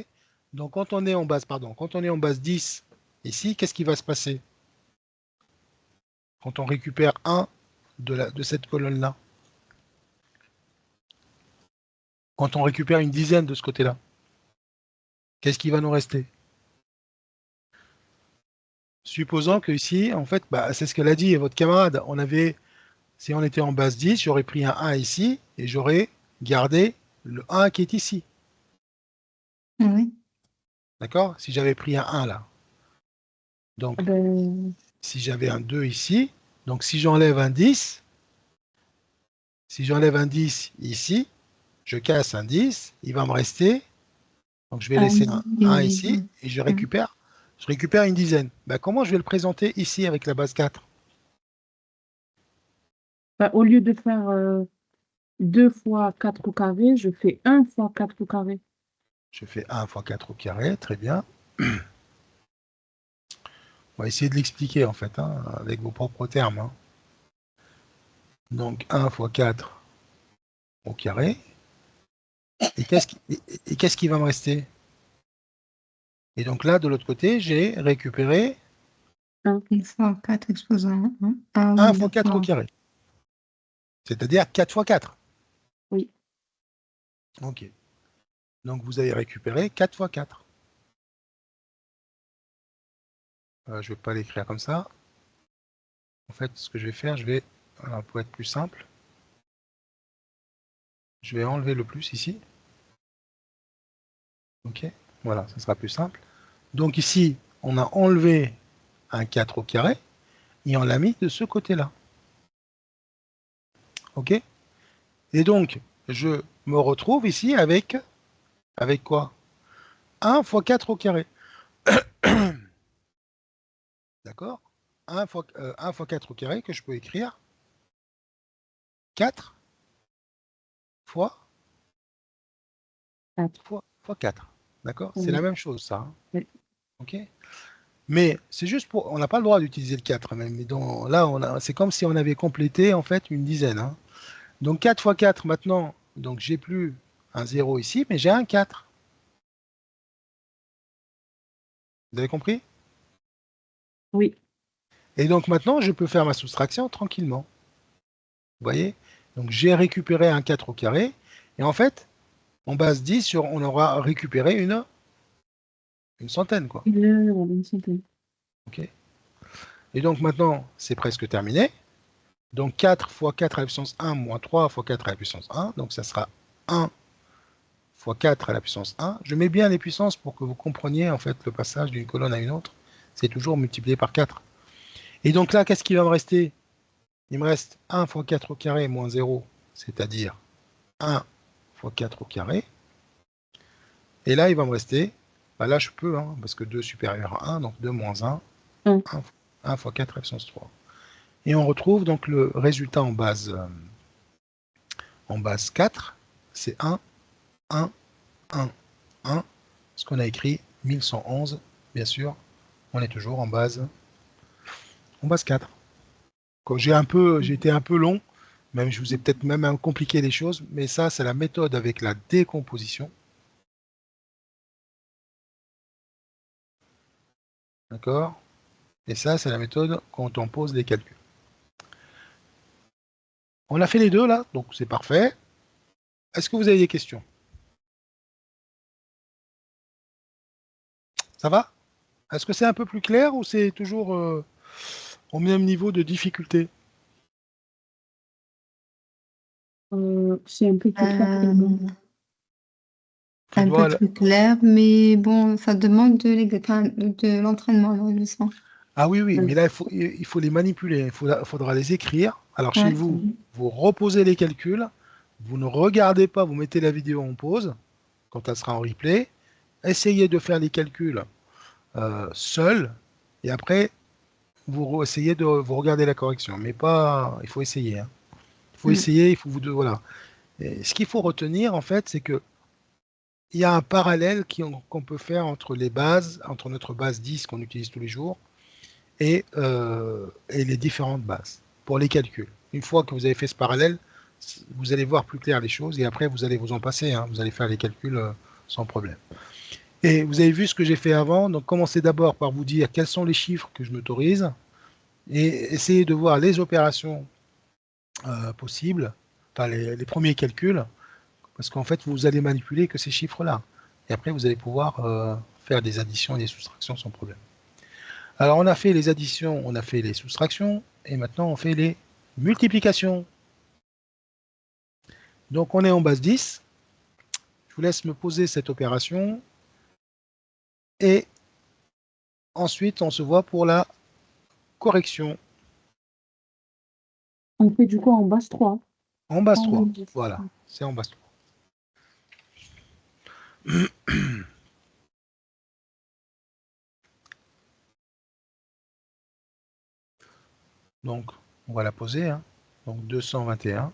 [SPEAKER 1] Donc quand on est en base, quand on est en base 10, ici, qu'est-ce qui va se passer quand on récupère 1 de cette colonne-là? Quand on récupère une dizaine de ce côté-là, qu'est-ce qui va nous rester? Supposons que ici, en fait, c'est ce qu'elle a dit, votre camarade, si on était en base 10, j'aurais pris un 1 ici et j'aurais gardé le 1 qui est ici.
[SPEAKER 3] Oui.
[SPEAKER 1] D'accord? Si j'avais pris un 1 là. Donc, si j'avais un 2 ici, donc si j'enlève un 10 ici, je casse un 10, il va me rester, donc je vais laisser un 1 ici et je récupère une dizaine. Comment je vais le présenter ici avec la base 4?
[SPEAKER 2] Au lieu de faire 2 fois 4 au carré, je fais 1 fois 4 au carré.
[SPEAKER 1] Je fais 1 fois 4 au carré, très bien. On va essayer de l'expliquer en fait, hein, avec vos propres termes. Hein. Donc 1 fois 4 au carré. Et qu'est-ce qui va me rester? Et donc là, de l'autre côté, j'ai récupéré
[SPEAKER 3] 1 fois 4 exposant 1. Ah
[SPEAKER 1] 1
[SPEAKER 3] oui,
[SPEAKER 1] fois 4 au
[SPEAKER 3] d'accord.
[SPEAKER 1] carré. C'est-à-dire 4 fois 4.
[SPEAKER 2] Oui.
[SPEAKER 1] Ok. Donc vous avez récupéré 4 fois 4. Je ne vais pas l'écrire comme ça. En fait, ce que je vais faire, alors, pour être plus simple, je vais enlever le plus ici. Ok. Voilà, ça sera plus simple. Donc ici, on a enlevé un 4 au carré et on l'a mis de ce côté-là. Ok. Et donc, je me retrouve ici avec quoi? 1 fois 4 au carré. D'accord? 1 fois 4 au carré que je peux écrire 4 fois
[SPEAKER 2] 4.
[SPEAKER 1] fois 4. D'accord? C'est la
[SPEAKER 2] Oui.
[SPEAKER 1] même chose, ça. Hein.
[SPEAKER 2] Oui.
[SPEAKER 1] Ok? Mais c'est juste pour. On n'a pas le droit d'utiliser le 4 même. Mais là, c'est comme si on avait complété en fait une dizaine. Hein. Donc 4 fois 4 maintenant, donc j'ai plus un 0 ici, mais j'ai un 4. Vous avez compris?
[SPEAKER 2] Oui.
[SPEAKER 1] Et donc maintenant, je peux faire ma soustraction tranquillement. Vous voyez? Donc j'ai récupéré un 4 au carré. Et en fait, en base 10, on aura récupéré une centaine, quoi.
[SPEAKER 2] Une centaine.
[SPEAKER 1] Ok. Et donc maintenant, c'est presque terminé. Donc 4 fois 4 à la puissance 1 moins 3 fois 4 à la puissance 1. Donc ça sera 1 fois 4 à la puissance 1. Je mets bien les puissances pour que vous compreniez en fait le passage d'une colonne à une autre. C'est toujours multiplié par 4. Et donc là, qu'est-ce qui va me rester? Il me reste 1 fois 4 au carré moins 0, c'est-à-dire 1 fois 4 au carré. Et là, il va me rester, là je peux, hein, parce que 2 supérieur à 1, donc 2 moins 1, 1 fois 4 à la puissance 3. Et on retrouve donc le résultat en base 4, c'est 1, 1, 1, 1, ce qu'on a écrit 1111, bien sûr, on est toujours en base 4. J'ai été un peu long, même je vous ai peut-être même compliqué les choses, mais ça c'est la méthode avec la décomposition. D'accord? Et ça c'est la méthode quand on pose les calculs. On a fait les deux là, donc c'est parfait. Est-ce que vous avez des questions? Ça va? Est-ce que c'est un peu plus clair ou c'est toujours au même niveau de difficulté?
[SPEAKER 2] C'est un peu plus clair pour moi.
[SPEAKER 3] Un peu plus clair, mais bon, ça demande de l'entraînement, là, je sens.
[SPEAKER 1] Ah oui, oui, mais là, il faut les manipuler, faudra les écrire. Alors chez
[SPEAKER 3] Ouais.
[SPEAKER 1] vous, vous reposez les calculs, vous ne regardez pas, vous mettez la vidéo en pause, quand elle sera en replay, essayez de faire les calculs seul, et après, vous essayez de vous regarder la correction. Mais pas, il faut essayer. Hein. Il faut essayer, il faut voilà. Et ce qu'il faut retenir, en fait, c'est que il y a un parallèle qu'on peut faire entre les bases, entre notre base 10 qu'on utilise tous les jours et les différentes bases pour les calculs. Une fois que vous avez fait ce parallèle, vous allez voir plus clair les choses et après vous allez vous en passer, hein, vous allez faire les calculs sans problème. Et vous avez vu ce que j'ai fait avant, donc commencez d'abord par vous dire quels sont les chiffres que je m'autorise et essayez de voir les opérations possibles, enfin les premiers calculs, parce qu'en fait vous allez manipuler que ces chiffres-là. Et après vous allez pouvoir faire des additions et des soustractions sans problème. Alors on a fait les additions, on a fait les soustractions, et maintenant on fait les multiplications. Donc on est en base 10. Je vous laisse me poser cette opération. Et ensuite on se voit pour la correction
[SPEAKER 2] On fait du coup en base 3.
[SPEAKER 1] en base
[SPEAKER 2] En
[SPEAKER 1] 3.
[SPEAKER 2] base.
[SPEAKER 1] Voilà, c'est en base 3. Donc on va la poser. Hein. Donc 221,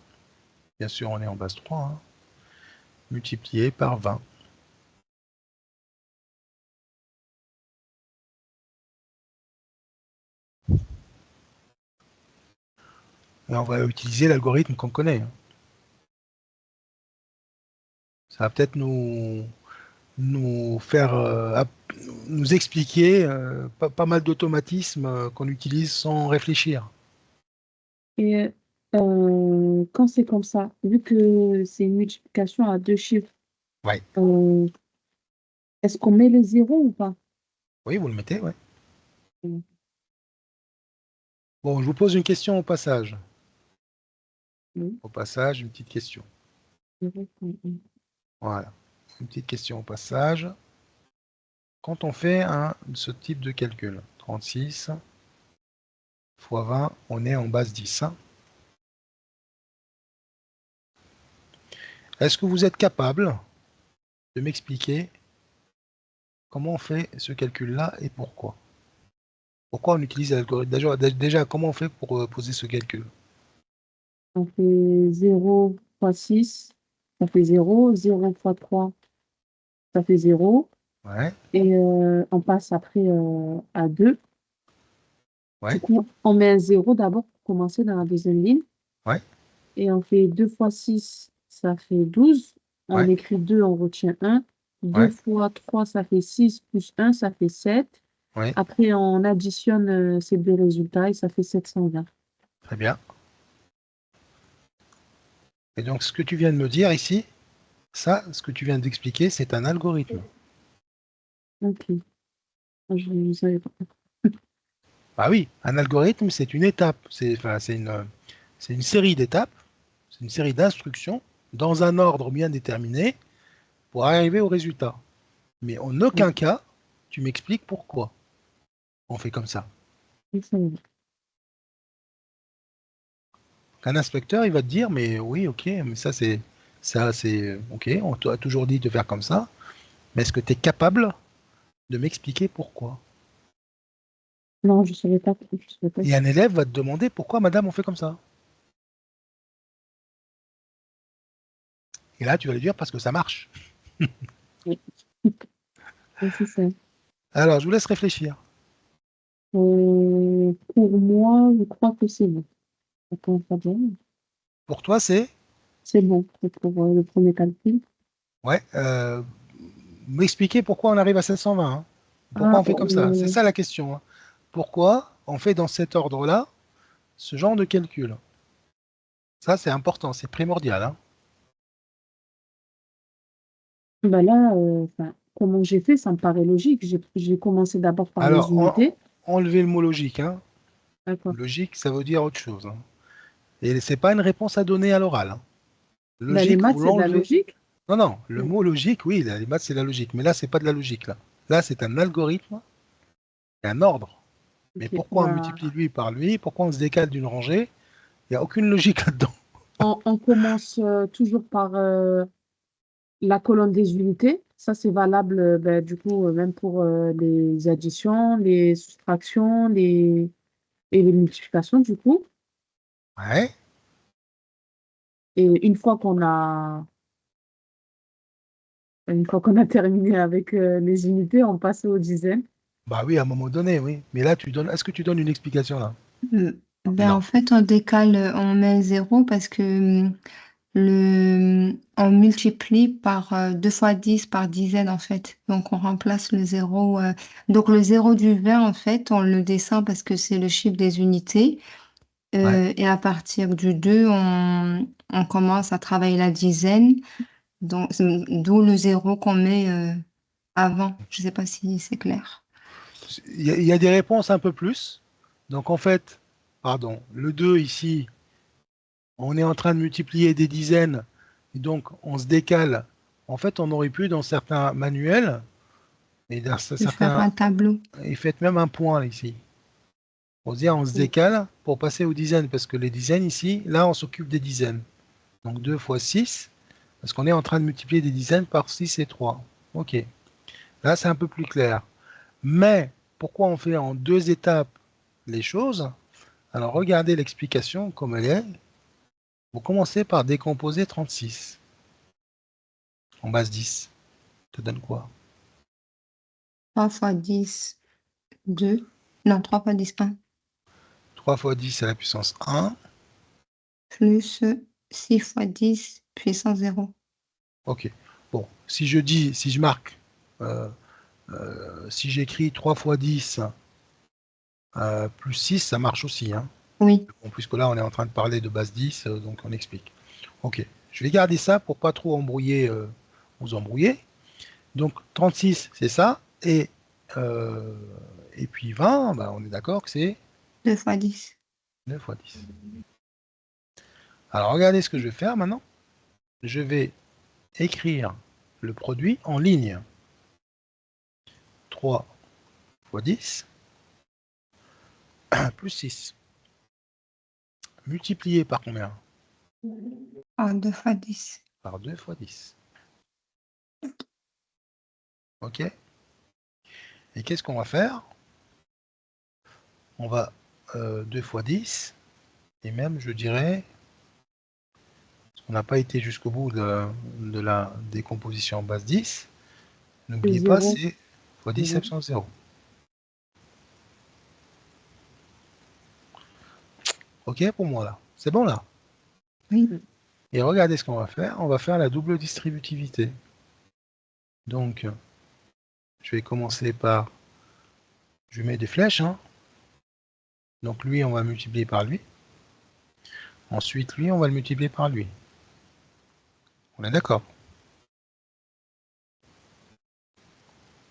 [SPEAKER 1] bien sûr on est en base 3, hein, multiplié par 20. Et on va utiliser l'algorithme qu'on connaît. Hein. Ça va peut-être nous faire nous expliquer pas mal d'automatismes qu'on utilise sans réfléchir.
[SPEAKER 2] Et quand c'est comme ça, vu que c'est une multiplication à deux chiffres,
[SPEAKER 1] Ouais.
[SPEAKER 2] euh, est-ce qu'on met les zéros ou pas?
[SPEAKER 1] Oui, vous le mettez, ouais.
[SPEAKER 2] Mm.
[SPEAKER 1] Bon, je vous pose une question au passage.
[SPEAKER 2] Oui.
[SPEAKER 1] Au passage, une petite question.
[SPEAKER 2] Zéro,
[SPEAKER 1] Voilà. Une petite question au passage. Quand on fait ce type de calcul, 36 fois 20, on est en base 10. Hein. Est-ce que vous êtes capable de m'expliquer comment on fait ce calcul-là et pourquoi? Pourquoi on utilise l'algorithme? Déjà, comment on fait pour poser ce calcul?
[SPEAKER 2] On fait 0 fois 6, ça fait 0. 0 fois 3, ça fait 0.
[SPEAKER 1] Ouais,
[SPEAKER 2] Et on passe après à 2. Du
[SPEAKER 1] ouais,
[SPEAKER 2] coup, on met un 0 d'abord pour commencer dans la deuxième ligne.
[SPEAKER 1] ouais,
[SPEAKER 2] Et on fait 2 fois 6, ça fait 12. On
[SPEAKER 1] ouais,
[SPEAKER 2] écrit 2, on retient 1. 2
[SPEAKER 1] ouais,
[SPEAKER 2] fois 3, ça fait 6, plus 1, ça fait 7.
[SPEAKER 1] ouais.
[SPEAKER 2] Après, on additionne ces deux résultats et ça fait 720.
[SPEAKER 1] Très bien. Et donc, ce que tu viens de me dire ici, ça, ce que tu viens d'expliquer, c'est un algorithme.
[SPEAKER 2] Ok. Je ne savais pas.
[SPEAKER 1] Ah oui, un algorithme, c'est une étape. C'est une série d'étapes, c'est une série d'instructions dans un ordre bien déterminé pour arriver au résultat. Mais en aucun cas, tu m'expliques pourquoi on fait comme ça.
[SPEAKER 2] Je savais pas.
[SPEAKER 1] Un inspecteur, il va te dire, mais oui, ok, mais ça, c'est ok, on t'a toujours dit de faire comme ça, mais est-ce que tu es capable de m'expliquer pourquoi?
[SPEAKER 2] Non, je ne savais pas. Je savais pas.
[SPEAKER 1] Et un élève va te demander pourquoi, madame, on fait comme ça. Et là, tu vas lui dire parce que ça marche.
[SPEAKER 2] Oui. Oui, c'est ça.
[SPEAKER 1] Alors, je vous laisse réfléchir.
[SPEAKER 2] Pour moi, je crois que c'est bon. Attends, ça va.
[SPEAKER 1] Pour toi, c'est
[SPEAKER 2] C'est bon pour le premier calcul.
[SPEAKER 1] ouais, m'expliquer pourquoi on arrive à 720. Hein. Pourquoi
[SPEAKER 2] Ah,
[SPEAKER 1] on fait comme ça? C'est ça la question. Hein. Pourquoi on fait dans cet ordre-là ce genre de calcul? Ça, c'est important, c'est primordial. Hein.
[SPEAKER 2] ben là, enfin, comment j'ai fait, ça me paraît logique. J'ai commencé d'abord par les
[SPEAKER 1] Alors,
[SPEAKER 2] unités.
[SPEAKER 1] enlevez le mot logique. Hein.
[SPEAKER 2] D'accord.
[SPEAKER 1] Logique, ça veut dire autre chose. Hein. Et c'est pas une réponse à donner à l'oral. Hein.
[SPEAKER 2] Ben, les
[SPEAKER 1] Logique,
[SPEAKER 2] maths,
[SPEAKER 1] vous
[SPEAKER 2] c'est de la
[SPEAKER 1] l'enlevez.
[SPEAKER 2] logique.
[SPEAKER 1] Non, non, le
[SPEAKER 2] Mm.
[SPEAKER 1] mot logique, oui, les maths, c'est la logique. Mais là, c'est pas de la logique. Là c'est un algorithme et un ordre. Mais
[SPEAKER 2] Ok,
[SPEAKER 1] pourquoi on multiplie
[SPEAKER 2] bah,
[SPEAKER 1] lui par lui? Pourquoi on se décale d'une rangée? Il n'y a aucune logique là-dedans.
[SPEAKER 2] on commence toujours par la colonne des unités. Ça, c'est valable ben, du coup même pour les additions, les soustractions, et les multiplications du coup.
[SPEAKER 1] Ouais.
[SPEAKER 2] Et une fois qu'on a terminé avec les unités, on passe aux dizaines.
[SPEAKER 1] Bah oui, à un moment donné, oui. Mais là, est-ce que tu donnes une explication là?
[SPEAKER 3] Ben, en
[SPEAKER 1] Non.
[SPEAKER 3] fait, on décale, on met 0 parce que on multiplie par 2 fois 10 par dizaine, en fait. Donc, on remplace le 0. Donc, le 0 du 20, en fait, on le descend parce que c'est le chiffre des unités.
[SPEAKER 1] Ouais.
[SPEAKER 3] Et à partir du 2, on commence à travailler la dizaine. Donc, d'où le 0 qu'on met avant. Je ne sais pas si c'est clair.
[SPEAKER 1] Il y a des réponses un peu plus. Donc en fait, pardon, le 2 ici, on est en train de multiplier des dizaines, et donc on se décale. En fait, on aurait pu, dans certains manuels, et dans
[SPEAKER 3] De faire un
[SPEAKER 1] certains,
[SPEAKER 3] tableau.
[SPEAKER 1] et faites même un point là, ici. On se dit, on se
[SPEAKER 2] Oui.
[SPEAKER 1] décale pour passer aux dizaines, parce que les dizaines ici, là, on s'occupe des dizaines. Donc 2 fois 6, parce qu'on est en train de multiplier des dizaines par 6 et 3. Ok, là, c'est un peu plus clair. Mais pourquoi on fait en deux étapes les choses? Alors regardez l'explication comme elle est. Vous commencez par décomposer 36 en base 10. Ça donne quoi?
[SPEAKER 3] 3 fois 10, 2. Non, 3 fois 10, 1.
[SPEAKER 1] 3 fois 10 à la puissance 1.
[SPEAKER 3] Plus 6 fois 10 puissance 0.
[SPEAKER 1] Ok. Bon, si je marque, euh, si j'écris 3 fois 10 plus 6, ça marche aussi, hein.
[SPEAKER 3] Oui.
[SPEAKER 1] Bon, puisque là, on est en train de parler de base 10, donc on explique. Ok, je vais garder ça pour pas trop embrouiller, vous embrouiller. Donc 36, c'est ça. Euh, et puis 20, bah, on est d'accord que c'est
[SPEAKER 3] 2 fois 10.
[SPEAKER 1] 9 fois 10. Alors regardez ce que je vais faire maintenant. Je vais écrire le produit en ligne. 3 fois 10 plus 6. Multiplié par combien?
[SPEAKER 3] Ah, 2 fois 10.
[SPEAKER 1] Par 2 fois 10. Ok. Et qu'est-ce qu'on va faire? On va 2 fois 10. Et même, je dirais, on n'a pas été jusqu'au bout de la décomposition en base 10.
[SPEAKER 2] C'est
[SPEAKER 1] N'oubliez pas,
[SPEAKER 2] 0.
[SPEAKER 1] c'est fois 10
[SPEAKER 2] 0.
[SPEAKER 1] absence 0. Ok pour moi là. C'est bon là.
[SPEAKER 3] Oui.
[SPEAKER 1] Et regardez ce qu'on va faire. On va faire la double distributivité. Donc, je vais commencer par... Je mets des flèches, hein. Donc lui, on va multiplier par lui. Ensuite, lui, on va le multiplier par lui. On est d'accord?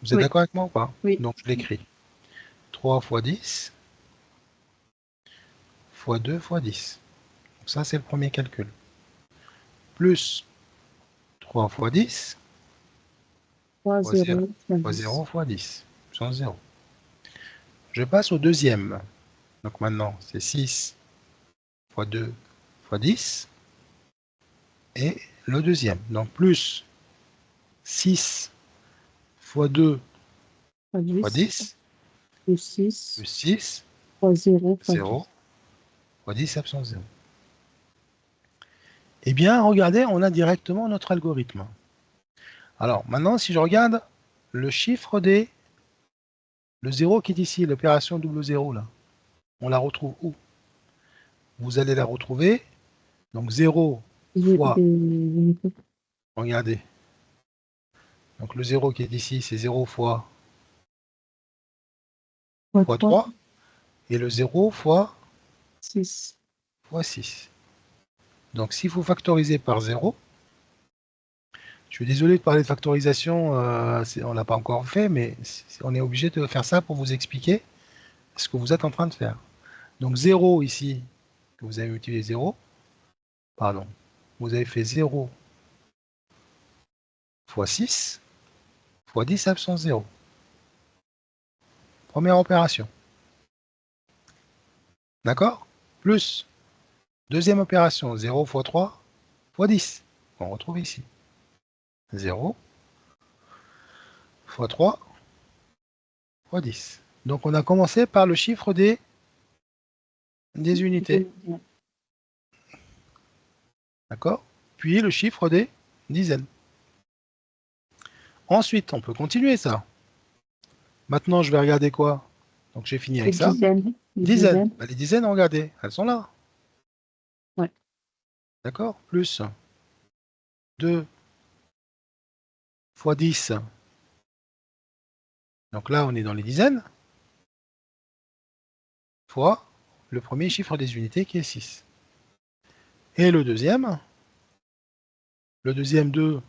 [SPEAKER 1] Vous êtes
[SPEAKER 2] Oui.
[SPEAKER 1] d'accord avec moi ou pas?
[SPEAKER 2] Oui.
[SPEAKER 1] Donc je l'écris. 3 fois 10 fois 2 fois 10. Donc ça, c'est le premier calcul. Plus 3 fois 10
[SPEAKER 2] 3,
[SPEAKER 1] fois 0
[SPEAKER 2] 0, 1,
[SPEAKER 1] fois
[SPEAKER 2] 10.
[SPEAKER 1] 0 fois 10. Sans 0. Je passe au deuxième. Donc maintenant, c'est 6 fois 2 fois 10. Et le deuxième. Donc plus 6 fois 2
[SPEAKER 2] Fois
[SPEAKER 1] fois
[SPEAKER 2] 10.
[SPEAKER 1] 10
[SPEAKER 2] Plus
[SPEAKER 1] plus
[SPEAKER 2] 6.
[SPEAKER 1] 6
[SPEAKER 2] Fois 0. Fois
[SPEAKER 1] 0
[SPEAKER 2] 10.
[SPEAKER 1] fois 10 absence 0. Eh bien, regardez, on a directement notre algorithme. Alors, maintenant, si je regarde le chiffre le 0 qui est ici, l'opération double 0, là, on la retrouve où? Vous allez la retrouver, donc 0
[SPEAKER 2] Des
[SPEAKER 1] fois,
[SPEAKER 2] unités.
[SPEAKER 1] regardez, donc le 0 qui est ici, c'est 0
[SPEAKER 2] Fois
[SPEAKER 1] fois
[SPEAKER 2] 3.
[SPEAKER 1] 3, et le 0 fois
[SPEAKER 2] 6.
[SPEAKER 1] 6. Donc, si vous factorisez par 0, je suis désolé de parler de factorisation, on ne l'a pas encore fait, mais on est obligé de faire ça pour vous expliquer ce que vous êtes en train de faire. Donc 0 ici, que vous avez utilisé 0, pardon, vous avez fait 0 fois 6 fois 10 absence 0. Première opération. D'accord? Plus deuxième opération, 0 fois 3 fois 10. On retrouve ici. 0 fois 3 fois 10. Donc on a commencé par le chiffre des unités. D'accord? Puis le chiffre des dizaines. Ensuite, on peut continuer ça. Maintenant, je vais regarder quoi? Donc, j'ai fini
[SPEAKER 2] Les
[SPEAKER 1] avec ça.
[SPEAKER 2] dizaines. Les
[SPEAKER 1] Dizaines.
[SPEAKER 2] dizaines.
[SPEAKER 1] Bah, les dizaines, regardez, elles sont là.
[SPEAKER 2] Ouais.
[SPEAKER 1] D'accord? Plus 2 fois 10. Donc là, on est dans les dizaines. Fois le premier chiffre des unités qui est 6. Et le deuxième 2,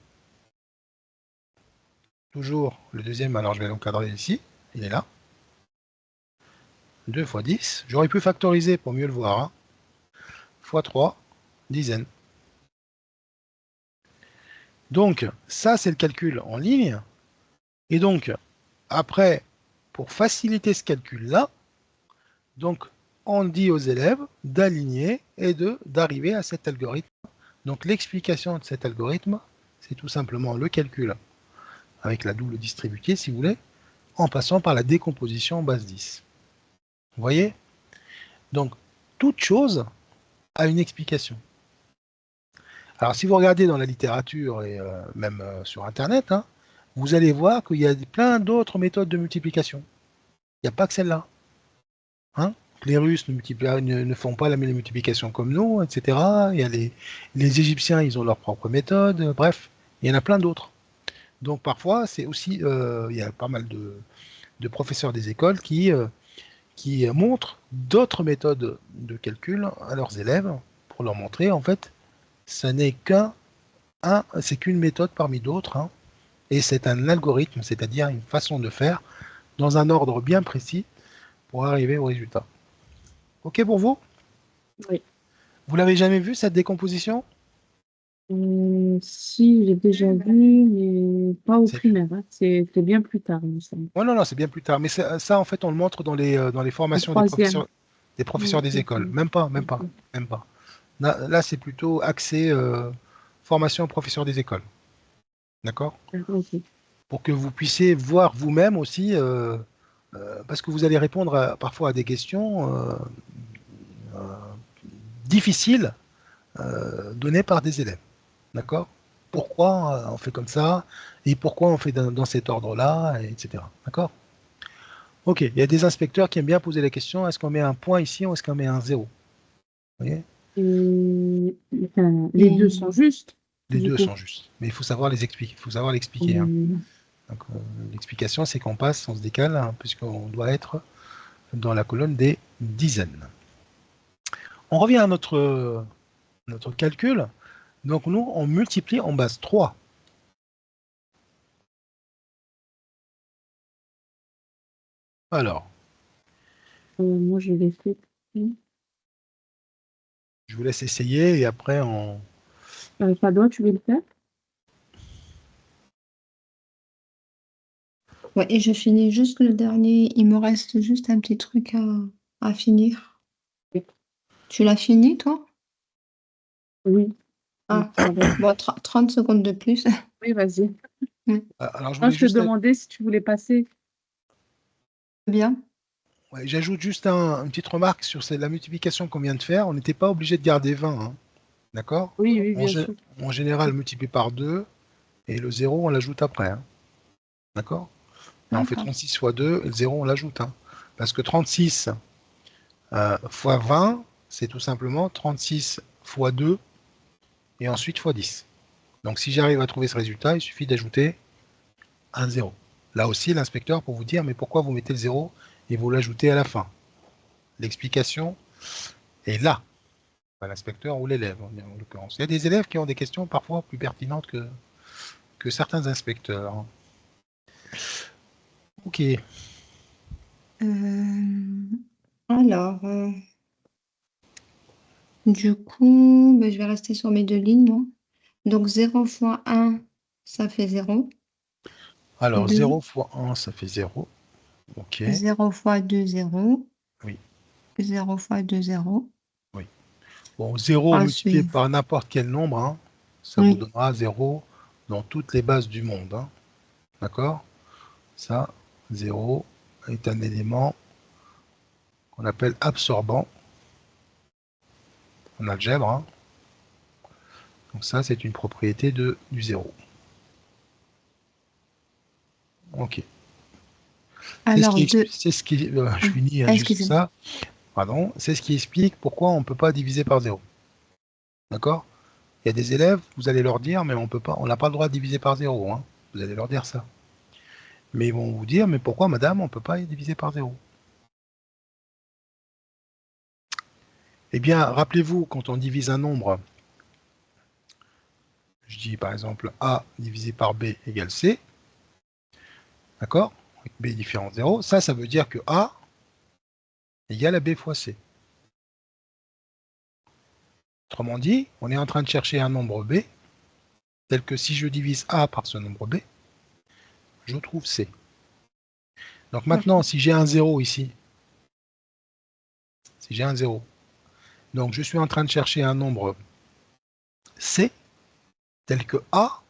[SPEAKER 1] toujours le deuxième, alors je vais l'encadrer ici, il est là. 2 fois 10, j'aurais pu factoriser pour mieux le voir, hein. Fois 3, dizaines. Donc, ça c'est le calcul en ligne. Et donc, après, pour faciliter ce calcul-là, donc on dit aux élèves d'aligner et d'arriver à cet algorithme. Donc l'explication de cet algorithme, c'est tout simplement le calcul avec la double distributée, si vous voulez, en passant par la décomposition en base 10. Vous voyez? Donc, toute chose a une explication. Alors, si vous regardez dans la littérature et même sur Internet, hein, vous allez voir qu'il y a plein d'autres méthodes de multiplication. Il n'y a pas que celle-là. Hein? Les Russes ne font pas la multiplication comme nous, etc. Il y a les Égyptiens, ils ont leur propre méthode. Bref, il y en a plein d'autres. Donc, parfois, c'est aussi, il y a pas mal de professeurs des écoles qui montrent d'autres méthodes de calcul à leurs élèves pour leur montrer, en fait, ça n'est c'est qu'une méthode parmi d'autres, hein, et c'est un algorithme, c'est-à-dire une façon de faire dans un ordre bien précis pour arriver au résultat. Ok pour vous?
[SPEAKER 2] Oui.
[SPEAKER 1] Vous l'avez jamais vu cette décomposition?
[SPEAKER 2] Si, j'ai déjà vu, mais pas au
[SPEAKER 1] C'est-
[SPEAKER 2] primaire, hein. C'était bien plus tard, il me semble.
[SPEAKER 1] Oh non, non, c'est bien plus tard. Mais ça, en fait, on le montre dans les
[SPEAKER 2] En
[SPEAKER 1] formations
[SPEAKER 2] troisième.
[SPEAKER 1] des professeurs des écoles. Même pas, même pas,
[SPEAKER 2] Ok.
[SPEAKER 1] même pas. Là, c'est plutôt axé formation professeurs des écoles. D'accord?
[SPEAKER 2] Ok.
[SPEAKER 1] Pour que vous puissiez voir vous-même aussi, parce que vous allez répondre parfois à des questions difficiles données par des élèves. D'accord? Pourquoi on fait comme ça? Et pourquoi on fait dans cet ordre-là? Etc. D'accord? Ok, il y a des inspecteurs qui aiment bien poser la question, est-ce qu'on met un point ici ou est-ce qu'on met un zéro? Vous voyez?
[SPEAKER 2] Enfin, les deux
[SPEAKER 3] Et
[SPEAKER 2] sont justes,
[SPEAKER 1] Les
[SPEAKER 2] du
[SPEAKER 1] deux
[SPEAKER 2] coup.
[SPEAKER 1] sont justes. Mais il faut savoir les expliquer. Il faut savoir l'expliquer, hein. Donc, l'explication, c'est qu'on passe, on se décale, hein, puisqu'on doit être dans la colonne des dizaines. On revient à notre calcul. Donc nous, on multiplie en base 3. Alors,
[SPEAKER 2] Moi, je l'ai fait.
[SPEAKER 1] je vous laisse essayer et après on...
[SPEAKER 2] Padoa, tu veux le faire?
[SPEAKER 3] ouais, et je finis juste le dernier. Il me reste juste un petit truc à finir.
[SPEAKER 2] Oui.
[SPEAKER 3] Tu l'as fini, toi?
[SPEAKER 2] Oui. Oui,
[SPEAKER 3] Ah,
[SPEAKER 2] ça va.
[SPEAKER 3] bon, 30 secondes de plus.
[SPEAKER 2] Oui, vas-y.
[SPEAKER 3] Ouais,
[SPEAKER 1] Alors, je
[SPEAKER 2] Non,
[SPEAKER 1] voulais
[SPEAKER 2] je te
[SPEAKER 1] juste...
[SPEAKER 2] demandais si tu voulais passer.
[SPEAKER 3] bien.
[SPEAKER 1] Ouais, j'ajoute juste une petite remarque sur la multiplication qu'on vient de faire. On n'était pas obligé de garder 20, hein. D'accord?
[SPEAKER 2] Oui, oui,
[SPEAKER 1] En,
[SPEAKER 2] bien
[SPEAKER 1] gé-
[SPEAKER 2] sûr.
[SPEAKER 1] en général, multiplié par 2 et le zéro, on l'ajoute après, hein. D'accord? Là, on fait
[SPEAKER 3] D'accord.
[SPEAKER 1] 36 fois 2 et le zéro, on l'ajoute, hein. Parce que 36 fois 20, c'est tout simplement 36 fois 2 et ensuite fois 10. Donc si j'arrive à trouver ce résultat, il suffit d'ajouter un zéro. Là aussi, l'inspecteur pour vous dire, mais pourquoi vous mettez le zéro et vous l'ajoutez à la fin? L'explication est là, pas l'inspecteur ou l'élève, en l'occurrence. Il y a des élèves qui ont des questions parfois plus pertinentes que certains inspecteurs. Ok,
[SPEAKER 3] Euh, alors, du coup, ben, je vais rester sur mes deux lignes, moi. Donc, 0 fois 1, ça fait 0.
[SPEAKER 1] alors
[SPEAKER 3] 2,
[SPEAKER 1] 0 fois 1, ça fait 0. Ok,
[SPEAKER 3] 0 fois 2, 0.
[SPEAKER 1] oui,
[SPEAKER 3] 0 fois 2, 0.
[SPEAKER 1] oui. Bon, 0 multiplié
[SPEAKER 3] Ensuite,
[SPEAKER 1] par n'importe quel nombre, hein, ça vous
[SPEAKER 3] oui,
[SPEAKER 1] donnera 0 dans toutes les bases du monde, hein. D'accord? Ça, 0 est un élément qu'on appelle absorbant en algèbre, hein. Donc ça, c'est une propriété du 0. Ok.
[SPEAKER 3] Alors,
[SPEAKER 1] C'est ce qui je finis juste
[SPEAKER 3] excusez-moi.
[SPEAKER 1] ça. Pardon. C'est ce qui explique pourquoi on ne peut pas diviser par 0. D'accord? Il y a des élèves, vous allez leur dire, mais on peut pas, on n'a pas le droit de diviser par 0. Hein. Vous allez leur dire ça. Mais ils vont vous dire, mais pourquoi, madame, on ne peut pas diviser par 0? Eh bien, rappelez-vous, quand on divise un nombre, je dis par exemple A divisé par B égale C, d'accord? B différent de 0, ça veut dire que A égale à B fois C. Autrement dit, on est en train de chercher un nombre B, tel que si je divise A par ce nombre B, je trouve C. Donc maintenant, si j'ai un 0 ici, si j'ai un 0, donc je suis en train de chercher un nombre C, tel que A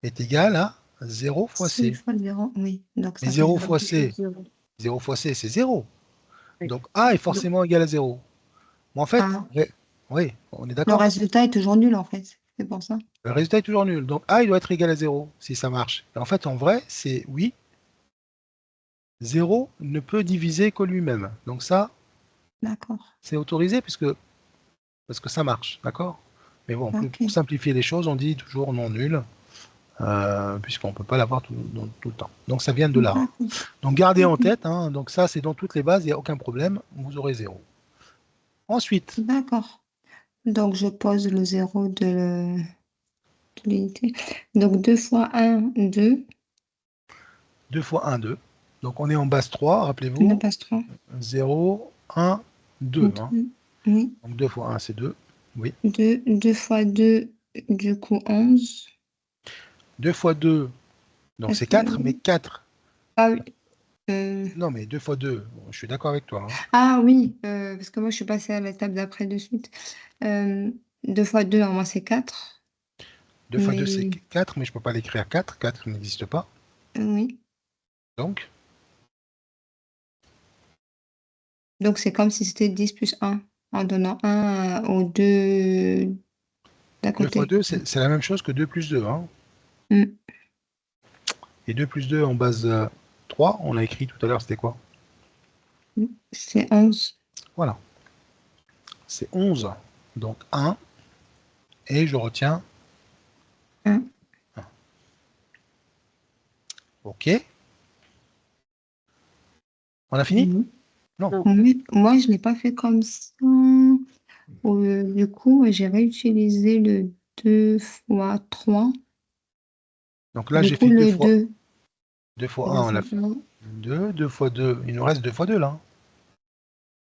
[SPEAKER 1] est égal à 0 fois
[SPEAKER 3] C
[SPEAKER 1] C.
[SPEAKER 3] fois 0, oui. Donc,
[SPEAKER 1] Mais
[SPEAKER 3] ça fait
[SPEAKER 1] 0
[SPEAKER 3] 0.
[SPEAKER 1] fois C, 0 fois C, c'est 0. Donc A est
[SPEAKER 2] Donc,
[SPEAKER 1] forcément égal à 0. Mais en fait,
[SPEAKER 3] Ah,
[SPEAKER 1] oui, on est
[SPEAKER 3] le
[SPEAKER 1] d'accord.
[SPEAKER 3] résultat est toujours nul, en fait. C'est pour ça.
[SPEAKER 1] Le résultat est toujours nul. Donc A, il doit être égal à 0, si ça marche. Et en fait, en vrai, c'est oui, 0 ne peut diviser que lui-même. Donc ça,
[SPEAKER 3] D'accord.
[SPEAKER 1] c'est autorisé parce que ça marche, d'accord? Mais bon,
[SPEAKER 3] Ok.
[SPEAKER 1] pour simplifier les choses, on dit toujours non nul, puisqu'on ne peut pas l'avoir tout le temps. Donc ça vient de là. Hein.
[SPEAKER 3] D'accord.
[SPEAKER 1] Donc gardez en
[SPEAKER 3] Ok.
[SPEAKER 1] tête, hein, donc ça c'est dans toutes les bases, il n'y a aucun problème, vous aurez 0. Ensuite,
[SPEAKER 3] D'accord. Donc, je pose le 0 de l'unité. Donc, 2 fois 1, 2.
[SPEAKER 1] 2 fois 1, 2. Donc on est en base 3,
[SPEAKER 3] Ne
[SPEAKER 1] rappelez-vous,
[SPEAKER 3] passe 3.
[SPEAKER 1] 0, 1, 2. Hein.
[SPEAKER 3] 2. Oui.
[SPEAKER 1] Donc 2 fois 1, c'est 2. Oui.
[SPEAKER 3] 2 fois 2, du coup, 11.
[SPEAKER 1] 2 fois 2, donc
[SPEAKER 3] Parce
[SPEAKER 1] c'est
[SPEAKER 3] que...
[SPEAKER 1] 4, mais 4.
[SPEAKER 3] Ah oui. euh,
[SPEAKER 1] Non, mais 2 fois 2, je suis d'accord avec toi. Hein.
[SPEAKER 3] Ah oui, parce que moi, je suis passée à l'étape d'après de suite. 2 fois 2, moi, c'est 4.
[SPEAKER 1] 2 fois 2, c'est
[SPEAKER 3] Mais
[SPEAKER 1] 4, mais je ne peux pas l'écrire 4. 4 n'existe pas.
[SPEAKER 3] oui.
[SPEAKER 1] Donc,
[SPEAKER 3] Donc, c'est comme si c'était 10 plus 1, en donnant 1 aux deux d'à
[SPEAKER 1] 2 fois
[SPEAKER 3] côté.
[SPEAKER 1] 2, c'est la même chose que 2 plus 2. Hein.
[SPEAKER 3] Mm.
[SPEAKER 1] Et 2 plus 2 en base 3, on l'a écrit tout à l'heure, c'était quoi?
[SPEAKER 3] C'est 11.
[SPEAKER 1] Voilà, c'est 11. Donc 1, et je retiens
[SPEAKER 3] 1.
[SPEAKER 1] 1. OK, on a fini?
[SPEAKER 3] Oui.
[SPEAKER 1] Non.
[SPEAKER 2] non.
[SPEAKER 3] Oui, moi, je ne l'ai pas fait comme ça. Du coup, j'ai réutilisé le 2 fois 3.
[SPEAKER 1] Donc là,
[SPEAKER 3] Du
[SPEAKER 1] j'ai
[SPEAKER 3] coup,
[SPEAKER 1] fait 2
[SPEAKER 3] le
[SPEAKER 1] fois
[SPEAKER 3] 2,
[SPEAKER 1] 2 fois
[SPEAKER 3] ça
[SPEAKER 1] 1, on l'a
[SPEAKER 3] fait
[SPEAKER 1] fait
[SPEAKER 3] 1.
[SPEAKER 1] 2, 2 fois 2, il nous reste 2 fois 2 là. Hein.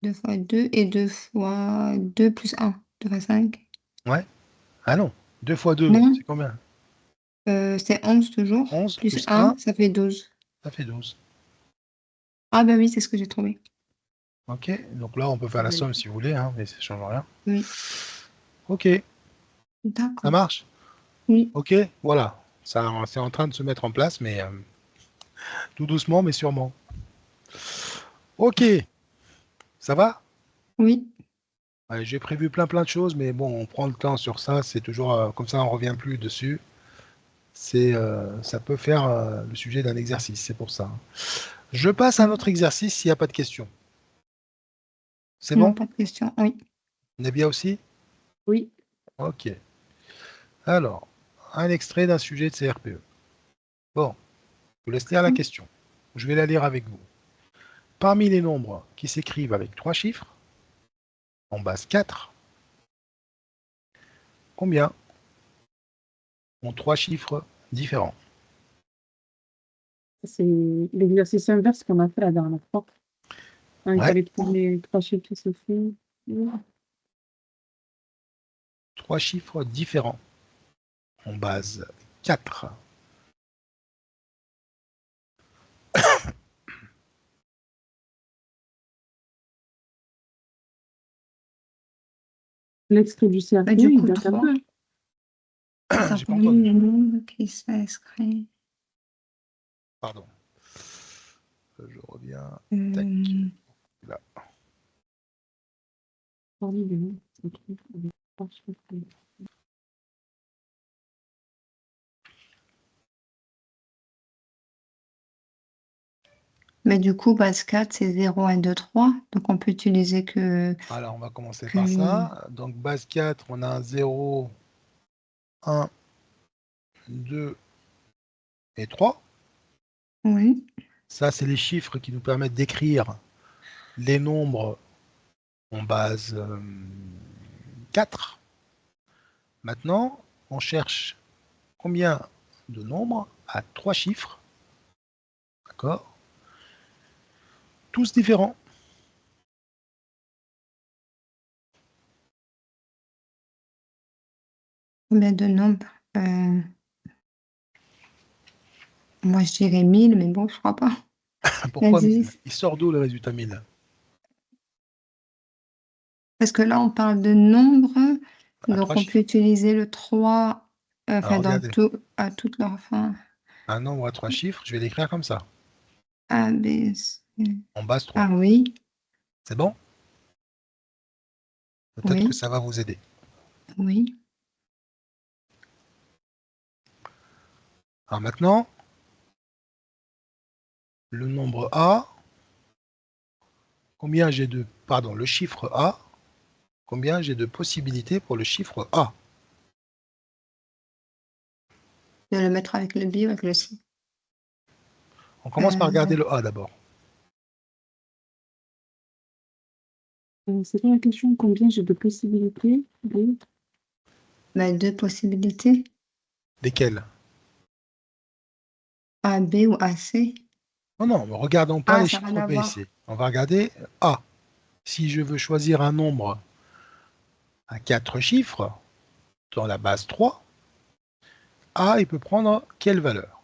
[SPEAKER 3] 2 fois 2 et 2 fois 2 plus 1. 2 fois 5.
[SPEAKER 1] Ouais. Ah non, 2 fois 2,
[SPEAKER 3] Non,
[SPEAKER 1] c'est combien?
[SPEAKER 3] c'est 11 toujours.
[SPEAKER 1] 11
[SPEAKER 3] Plus
[SPEAKER 1] plus
[SPEAKER 3] 1,
[SPEAKER 1] 1,
[SPEAKER 3] ça fait 12.
[SPEAKER 1] ça fait 12.
[SPEAKER 3] Ah ben oui, c'est ce que j'ai trouvé.
[SPEAKER 1] OK, donc là, on peut faire la somme si vous voulez, hein, mais ça ne change rien.
[SPEAKER 3] Oui,
[SPEAKER 1] OK, ça
[SPEAKER 3] d'accord.
[SPEAKER 1] marche?
[SPEAKER 3] Oui,
[SPEAKER 1] OK, voilà. Ça, c'est en train de se mettre en place, mais tout doucement, mais sûrement. OK, ça va?
[SPEAKER 3] oui,
[SPEAKER 1] J'ai prévu plein de choses, mais bon, on prend le temps sur ça. C'est toujours comme ça, on revient plus dessus. Ça peut faire le sujet d'un exercice, c'est pour ça. Je passe à un
[SPEAKER 3] oui.
[SPEAKER 1] autre exercice s'il n'y a pas de questions. C'est
[SPEAKER 3] Non,
[SPEAKER 1] bon?
[SPEAKER 3] pas de question. Oui.
[SPEAKER 1] On est bien aussi?
[SPEAKER 2] Oui.
[SPEAKER 1] OK. Alors, un extrait d'un sujet de CRPE. Bon, je vous laisse lire la question. Je vais la lire avec vous. Parmi les nombres qui s'écrivent avec 3 chiffres, en base 4, combien ont 3 chiffres différents?
[SPEAKER 2] C'est l'exercice inverse qu'on a fait la dernière fois. Hein, il
[SPEAKER 1] Ouais,
[SPEAKER 2] fallait trouver les 3 chiffres qui se font.
[SPEAKER 1] 3 chiffres différents, en base 4.
[SPEAKER 2] L'extrait du
[SPEAKER 3] Bah,
[SPEAKER 2] CRPE,
[SPEAKER 3] du
[SPEAKER 2] il
[SPEAKER 3] coup,
[SPEAKER 2] date un
[SPEAKER 3] 3.
[SPEAKER 2] peu.
[SPEAKER 3] Attends,
[SPEAKER 1] J'ai pas
[SPEAKER 3] parmi
[SPEAKER 1] entendu.
[SPEAKER 3] les nombres qui s'inscrivent.
[SPEAKER 1] Pardon. Je reviens. Tac.
[SPEAKER 3] Euh,
[SPEAKER 1] Là.
[SPEAKER 2] Parmi les noms, c'est écrit avec 3 chiffres.
[SPEAKER 3] Mais du coup, base 4, c'est 0, 1, 2, 3. Donc, on peut utiliser que...
[SPEAKER 1] Alors, on va commencer
[SPEAKER 3] que...
[SPEAKER 1] par ça. Donc, base 4, on a un 0, 1, 2 et 3.
[SPEAKER 3] Oui.
[SPEAKER 1] Ça, c'est les chiffres qui nous permettent d'écrire les nombres en base 4. Maintenant, on cherche combien de nombres à 3 chiffres, d'accord, tous différents.
[SPEAKER 3] Combien de nombres? Moi, je dirais 1000, mais bon, je crois pas.
[SPEAKER 1] Pourquoi 1000?
[SPEAKER 3] 10.
[SPEAKER 1] Il sort d'où le résultat 1000?
[SPEAKER 3] Parce que là, on parle de nombres.
[SPEAKER 1] À
[SPEAKER 3] Donc,
[SPEAKER 1] 3
[SPEAKER 3] on peut
[SPEAKER 1] chiffres.
[SPEAKER 3] utiliser le 3,
[SPEAKER 1] Alors,
[SPEAKER 3] enfin,
[SPEAKER 1] regardez,
[SPEAKER 3] à toute leur fin.
[SPEAKER 1] un nombre à 3 chiffres, je vais l'écrire comme ça,
[SPEAKER 3] A, B, C.
[SPEAKER 1] en base 3.
[SPEAKER 3] Ah oui,
[SPEAKER 1] C'est bon? Peut-être que
[SPEAKER 3] oui,
[SPEAKER 1] ça va vous aider.
[SPEAKER 3] oui.
[SPEAKER 1] Alors maintenant, le nombre A, combien j'ai de, pardon, le chiffre A, combien j'ai de possibilités pour le chiffre A?
[SPEAKER 3] De le mettre avec le B ou avec le C.
[SPEAKER 1] On commence par
[SPEAKER 3] Euh,
[SPEAKER 1] regarder le A d'abord.
[SPEAKER 2] C'est quoi la question? Combien j'ai de possibilités?
[SPEAKER 3] ben, deux possibilités.
[SPEAKER 1] Lesquelles?
[SPEAKER 3] A, B ou A, C.
[SPEAKER 1] Non, non, ne regardons pas
[SPEAKER 3] Ah,
[SPEAKER 1] les
[SPEAKER 3] ça n'a rien
[SPEAKER 1] chiffres
[SPEAKER 3] à
[SPEAKER 1] B et
[SPEAKER 3] voir.
[SPEAKER 1] C. On va regarder A. Si je veux choisir un nombre à 4 chiffres dans la base 3, A, il peut prendre quelle valeur?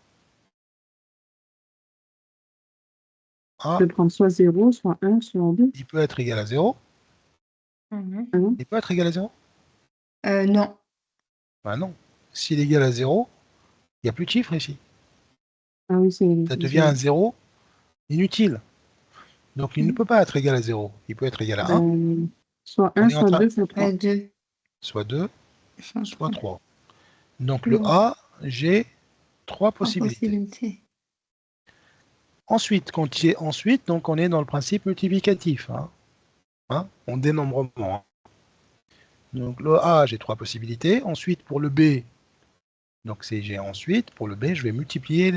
[SPEAKER 2] Je
[SPEAKER 1] A,
[SPEAKER 2] vais prendre soit 0, soit 1, soit 2.
[SPEAKER 1] il peut être égal à 0.
[SPEAKER 3] Mhm.
[SPEAKER 1] Il peut être égal à 0?
[SPEAKER 3] Non.
[SPEAKER 1] Ben non. S'il est égal à 0, il n'y a plus de chiffres ici.
[SPEAKER 2] Ah oui, c'est
[SPEAKER 1] Ça devient
[SPEAKER 2] 0.
[SPEAKER 1] un 0 inutile. Donc il ne
[SPEAKER 3] Mhm.
[SPEAKER 1] peut pas être égal à 0. Il peut être égal à 1.
[SPEAKER 2] Ben, soit
[SPEAKER 1] On
[SPEAKER 2] 1,
[SPEAKER 1] est en
[SPEAKER 2] soit
[SPEAKER 1] train,
[SPEAKER 2] 2, soit 3.
[SPEAKER 3] Deux.
[SPEAKER 1] soit 2,
[SPEAKER 3] Sans
[SPEAKER 1] soit
[SPEAKER 3] trois.
[SPEAKER 1] 3. Donc le
[SPEAKER 3] Mhm.
[SPEAKER 1] A, j'ai 3
[SPEAKER 3] Trois
[SPEAKER 1] possibilités.
[SPEAKER 3] possibilités.
[SPEAKER 1] Ensuite, donc on est dans le principe multiplicatif. En dénombrement. Donc le A, j'ai 3 possibilités. Ensuite, pour le B, donc c'est j'ai ensuite, pour le B, je vais multiplier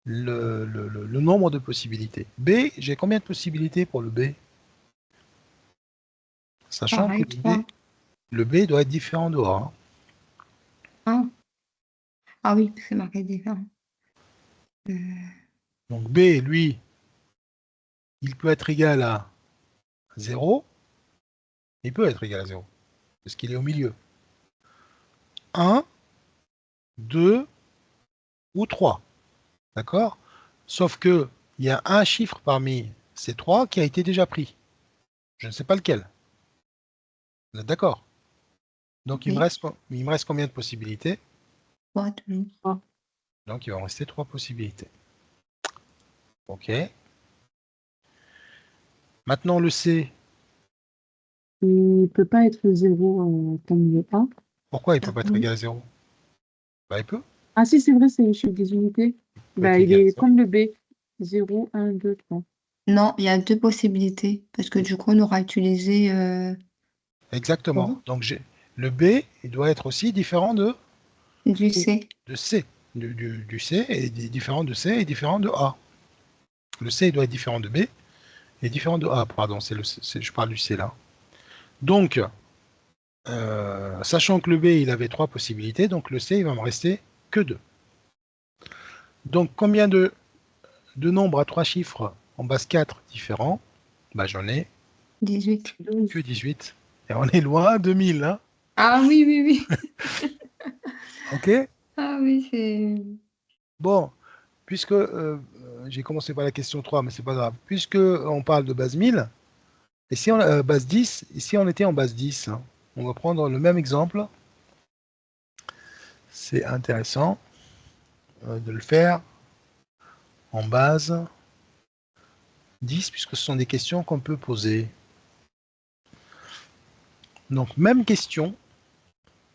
[SPEAKER 1] le nombre de possibilités. B, j'ai combien de possibilités pour le B? Sachant que
[SPEAKER 3] Pareil, 3.
[SPEAKER 1] le B doit être différent de A.
[SPEAKER 3] Ah, ah oui, c'est marqué différent. Euh,
[SPEAKER 1] Donc B, lui, il peut être égal à 0. Il peut être égal à 0, parce qu'il est au milieu. 1, 2 ou 3. D'accord? Sauf que il y a un chiffre parmi ces 3 qui a été déjà pris. Je ne sais pas lequel. Vous êtes d'accord? Donc
[SPEAKER 3] oui,
[SPEAKER 1] il me reste combien de possibilités?
[SPEAKER 3] 3, toujours.
[SPEAKER 1] Donc il va me rester 3 possibilités. Ok. Maintenant le C,
[SPEAKER 2] Il ne peut pas être 0 comme le A.
[SPEAKER 1] pourquoi il ne peut
[SPEAKER 3] Ah
[SPEAKER 1] pas être
[SPEAKER 3] oui.
[SPEAKER 1] égal à 0? Bah il peut.
[SPEAKER 2] Ah si, c'est vrai, c'est chez des unités.
[SPEAKER 1] Il peut être
[SPEAKER 2] Ben, il
[SPEAKER 1] égal à
[SPEAKER 2] est
[SPEAKER 1] 0.
[SPEAKER 2] comme le B. 0, 1, 2, 3.
[SPEAKER 3] Non, il y a deux possibilités. Parce que du coup, on aura utilisé...
[SPEAKER 1] Exactement.
[SPEAKER 3] Oh,
[SPEAKER 1] Donc le B, il doit être aussi différent
[SPEAKER 3] du C.
[SPEAKER 1] de C. Du C et différent de C et différent de A. Le C il doit être différent de B et différent de A. Pardon, je parle du C là. Donc, sachant que le B, il avait 3 possibilités, donc le C, il va me rester que 2. Donc, combien de nombres à 3 chiffres en base 4 différents? Bah, j'en ai
[SPEAKER 3] 18.
[SPEAKER 1] que 18. Et on est loin de 1000, hein.
[SPEAKER 3] Ah oui, oui, oui.
[SPEAKER 1] Ok?
[SPEAKER 3] Ah oui, c'est...
[SPEAKER 1] Bon, puisque j'ai commencé par la question 3, mais c'est pas grave. Puisque on parle de base 1000, et si on base 10, et si on était en base 10, hein, on va prendre le même exemple. C'est intéressant de le faire en base 10, puisque ce sont des questions qu'on peut poser. Donc, même question,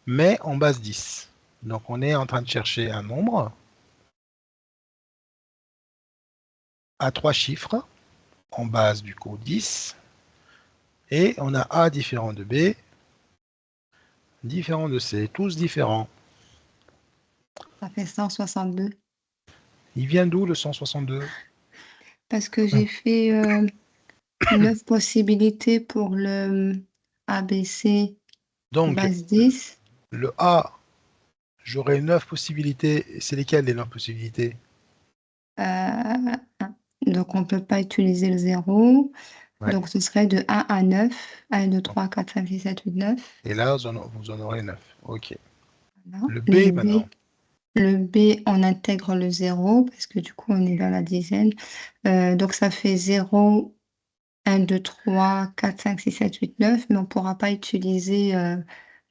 [SPEAKER 1] mais en base 10. Donc, on est en train de chercher un nombre à 3 chiffres, en base du coup 10, et on a A différent de B, différent de C, tous différents.
[SPEAKER 3] Ça fait 162.
[SPEAKER 1] Il vient d'où le 162?
[SPEAKER 3] Parce que j'ai fait 9 possibilités pour le ABC
[SPEAKER 1] Donc,
[SPEAKER 3] base 10.
[SPEAKER 1] le A, j'aurai 9 possibilités. C'est lesquelles les 9 possibilités?
[SPEAKER 3] Euh, donc, on ne peut pas utiliser le 0.
[SPEAKER 1] Ouais.
[SPEAKER 3] Donc, ce serait de 1 à 9. 1, 2, 3, 4, 5, 6, 7, 8, 9.
[SPEAKER 1] Et là, vous en aurez 9. Ok.
[SPEAKER 3] Voilà.
[SPEAKER 1] Le B maintenant.
[SPEAKER 3] Le B, on intègre le 0 parce que du coup, on est dans la dizaine. Donc, ça fait 0, 1, 2, 3, 4, 5, 6, 7, 8, 9. Mais on ne pourra pas utiliser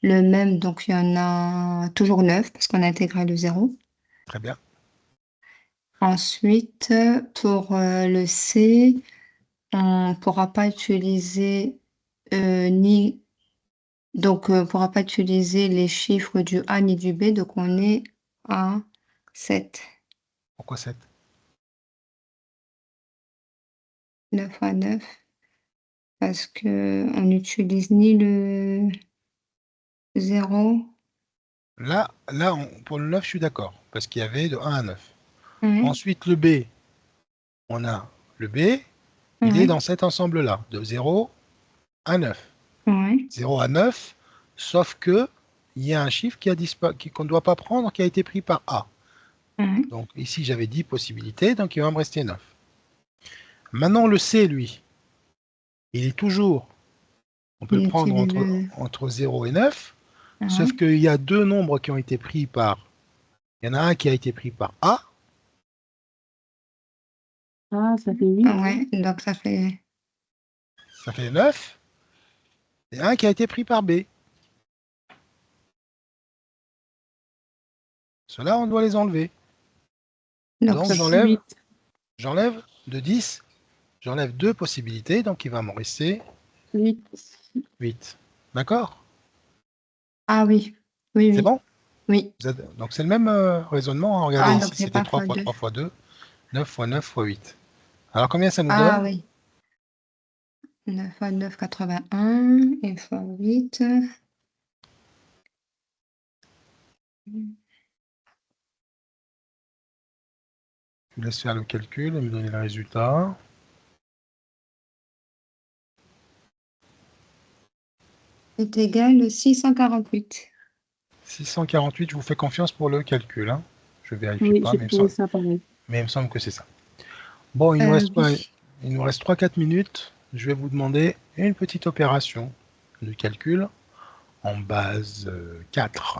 [SPEAKER 3] le même. Donc, il y en a toujours 9 parce qu'on a intégré le 0.
[SPEAKER 1] Très bien.
[SPEAKER 3] Ensuite, pour le C, on ne pourra pas utiliser ni donc on ne pourra pas utiliser les chiffres du A ni du B, donc on est à 7.
[SPEAKER 1] Pourquoi 7?
[SPEAKER 3] 9 à 9 parce qu'on n'utilise ni le 0.
[SPEAKER 1] Là, pour le 9, je suis d'accord. Parce qu'il y avait de 1 à 9.
[SPEAKER 3] Ouais,
[SPEAKER 1] Ensuite, le B. On a le B. Il est
[SPEAKER 3] ouais,
[SPEAKER 1] dans cet ensemble-là. De 0 à 9.
[SPEAKER 3] ouais,
[SPEAKER 1] 0 à 9. Sauf que il y a un chiffre qu'on ne doit pas prendre qui a été pris par A.
[SPEAKER 3] ouais.
[SPEAKER 1] Donc ici, j'avais 10 possibilités. Donc il va me rester 9. Maintenant, le C, lui, il est toujours. On peut le
[SPEAKER 3] Il
[SPEAKER 1] prendre
[SPEAKER 3] utilise le
[SPEAKER 1] entre 0 et 9. Sauf
[SPEAKER 3] ouais,
[SPEAKER 1] qu'il y a deux nombres qui ont été pris par. Il y en a un qui a été pris par A.
[SPEAKER 2] Ah, ça fait 8.
[SPEAKER 3] ouais, donc ça fait
[SPEAKER 1] Ça fait 9. Et un qui a été pris par B. Ceux-là, on doit les enlever.
[SPEAKER 3] donc
[SPEAKER 1] Donc
[SPEAKER 2] Ça
[SPEAKER 3] ça
[SPEAKER 2] fait
[SPEAKER 1] j'enlève
[SPEAKER 2] 8.
[SPEAKER 1] j'enlève de 10. J'enlève deux possibilités. Donc il va m'en rester
[SPEAKER 2] 8.
[SPEAKER 1] 8. D'accord?
[SPEAKER 3] ah oui, oui,
[SPEAKER 1] C'est
[SPEAKER 3] oui,
[SPEAKER 1] bon?
[SPEAKER 3] oui.
[SPEAKER 1] Donc c'est le même raisonnement. Regardez
[SPEAKER 3] Ah donc
[SPEAKER 1] ici,
[SPEAKER 3] c'est
[SPEAKER 1] c'était
[SPEAKER 3] pas
[SPEAKER 1] 3
[SPEAKER 3] fois
[SPEAKER 1] fois
[SPEAKER 3] 2.
[SPEAKER 1] 3 fois 2. 9 fois 9 fois 8. Alors combien ça nous
[SPEAKER 3] Ah
[SPEAKER 1] donne?
[SPEAKER 3] oui, 9 fois 9, 81 et fois 8.
[SPEAKER 1] Je vous laisse faire le calcul et me donner le résultat.
[SPEAKER 3] Est égal à 648.
[SPEAKER 1] 648, je vous fais confiance pour le calcul. Hein. Je ne vérifie
[SPEAKER 2] Oui,
[SPEAKER 1] pas,
[SPEAKER 2] j'ai trouvé ça pareil.
[SPEAKER 1] mais il me semble que c'est ça. Bon, il nous reste quoi?
[SPEAKER 3] Oui.
[SPEAKER 1] Il nous reste 3-4 minutes. Je vais vous demander une petite opération de calcul en base 4.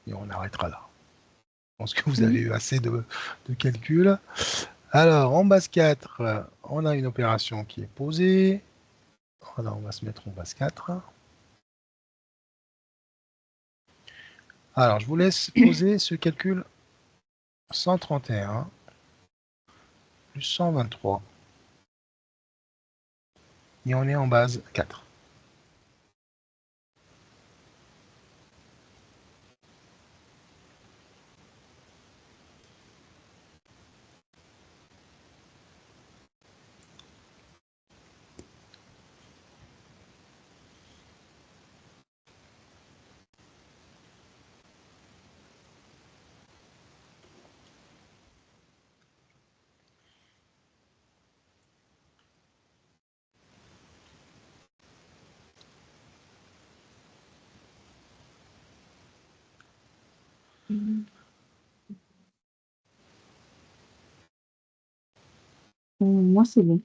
[SPEAKER 1] Et on arrêtera là. Je pense que vous avez
[SPEAKER 3] Oui.
[SPEAKER 1] eu assez de calculs. Alors, en base 4, on a une opération qui est posée. Voilà, on va se mettre en base 4. Alors, je vous laisse poser ce calcul 131 plus 123. Et on est en base 4.
[SPEAKER 2] Moi, c'est bon.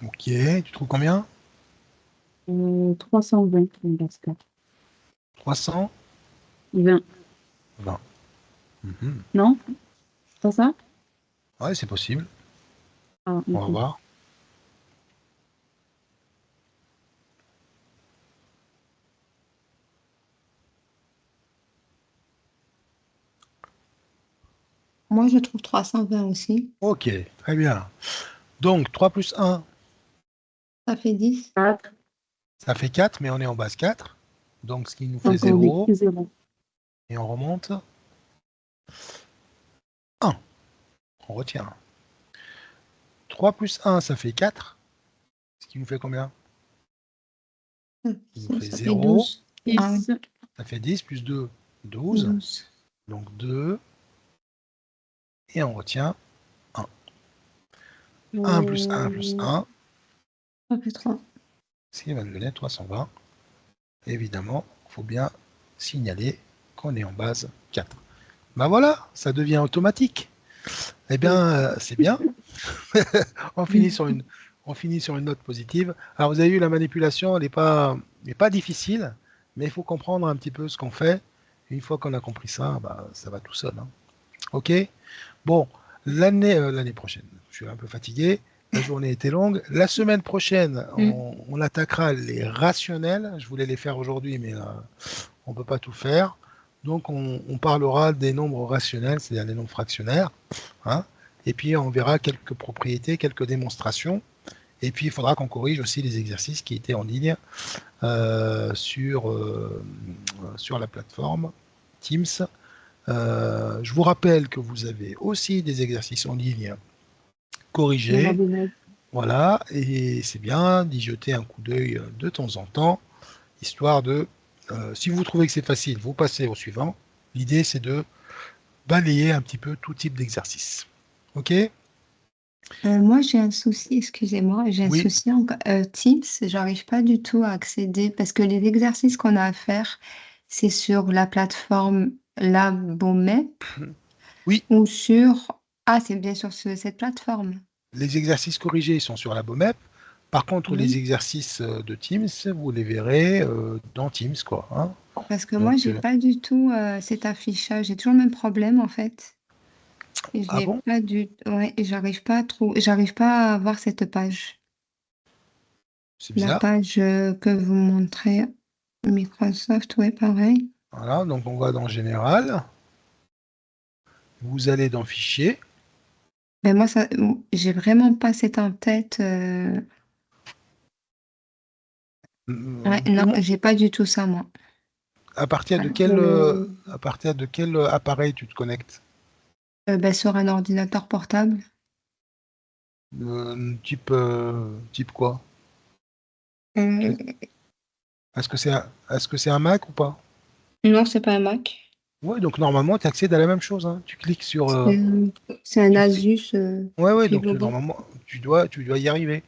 [SPEAKER 1] Ok, tu trouves combien?
[SPEAKER 2] 320 en base 4.
[SPEAKER 1] 320.
[SPEAKER 2] 20.
[SPEAKER 1] Mhm.
[SPEAKER 2] Non? C'est pas ça?
[SPEAKER 1] Ouais, c'est possible.
[SPEAKER 2] Ah,
[SPEAKER 1] On va
[SPEAKER 2] ok.
[SPEAKER 1] voir.
[SPEAKER 3] Moi, je trouve 320 aussi.
[SPEAKER 1] Ok, très bien. Donc, 3 plus 1,
[SPEAKER 3] Ça fait 10.
[SPEAKER 2] 4.
[SPEAKER 1] ça fait 4, mais on est en base 4. Donc, ce qui nous fait
[SPEAKER 2] Donc, on
[SPEAKER 1] 0,
[SPEAKER 2] écrit 0.
[SPEAKER 1] et on remonte 1. On retient. 3 plus 1, ça fait 4. Ce qui nous fait combien? Ça nous fait
[SPEAKER 3] Ça fait
[SPEAKER 1] 0.
[SPEAKER 3] 12. Ah oui,
[SPEAKER 2] 10.
[SPEAKER 1] Ça fait 10 plus 2, 12.
[SPEAKER 3] 12.
[SPEAKER 1] Donc 2. Et on retient 1. 1 plus 1 plus 1.
[SPEAKER 3] Ça fait 3.
[SPEAKER 1] Ce qui va nous donner 320. Évidemment, il faut bien signaler qu'on est en base 4. Ben voilà, ça devient automatique. Eh bien, c'est bien. on finit sur une note positive. Alors, vous avez vu, la manipulation, elle n'est pas difficile, mais il faut comprendre un petit peu ce qu'on fait. Une fois qu'on a compris ça, bah, ça va tout seul. Hein. OK? Bon, l'année prochaine, je suis un peu fatigué. La journée était longue. La semaine prochaine, on attaquera les rationnels. Je voulais les faire aujourd'hui, mais on ne peut pas tout faire. Donc, on parlera des nombres rationnels, c'est-à-dire des nombres fractionnaires. Hein, et puis, on verra quelques propriétés, quelques démonstrations. Et puis, il faudra qu'on corrige aussi les exercices qui étaient en ligne sur la plateforme Teams. Je vous rappelle que vous avez aussi des exercices en ligne corrigés. Voilà, et c'est bien d'y jeter un coup d'œil de temps en temps, histoire de, si vous trouvez que c'est facile, vous passez au suivant. L'idée, c'est de balayer un petit peu tout type d'exercice. OK?
[SPEAKER 3] Moi, j'ai un souci, excusez-moi, j'ai un
[SPEAKER 1] Oui.
[SPEAKER 3] souci en Teams, j'arrive pas du tout à accéder parce que les exercices qu'on a à faire, c'est sur la plateforme Labomep
[SPEAKER 1] Oui,
[SPEAKER 3] ou sur... Ah, c'est bien sur cette plateforme.
[SPEAKER 1] les exercices corrigés ils sont sur la BOMEP. Par contre, les
[SPEAKER 3] Oui.
[SPEAKER 1] exercices de Teams, vous les verrez dans Teams, quoi. Hein.
[SPEAKER 3] Parce que moi,
[SPEAKER 1] Donc,
[SPEAKER 3] j'ai pas du tout cet affichage. J'ai toujours le même problème en fait. Et
[SPEAKER 1] ah
[SPEAKER 3] j'ai
[SPEAKER 1] bon?
[SPEAKER 3] pas du... Ouais, et j'arrive pas à voir cette page.
[SPEAKER 1] C'est
[SPEAKER 3] La
[SPEAKER 1] bizarre.
[SPEAKER 3] page que vous montrez, Microsoft, ouais, pareil.
[SPEAKER 1] Voilà, donc on va dans Général. Vous allez dans Fichier.
[SPEAKER 3] Mais moi, ça, j'ai vraiment pas cette en tête. Ouais,
[SPEAKER 1] Tout le
[SPEAKER 3] non,
[SPEAKER 1] monde,
[SPEAKER 3] j'ai pas du tout ça, moi.
[SPEAKER 1] à partir de quel appareil tu te connectes?
[SPEAKER 3] Ben, sur un ordinateur portable.
[SPEAKER 1] Type quoi?
[SPEAKER 3] Euh,
[SPEAKER 1] Est-ce que c'est un Mac ou pas?
[SPEAKER 3] non, c'est pas un Mac.
[SPEAKER 1] Ouais, donc normalement, tu accèdes à la même chose. Hein. Tu cliques sur.
[SPEAKER 3] C'est un
[SPEAKER 1] Tu cliques.
[SPEAKER 3] Asus
[SPEAKER 1] Ouais, donc
[SPEAKER 3] Vivobook.
[SPEAKER 1] normalement, tu dois y arriver.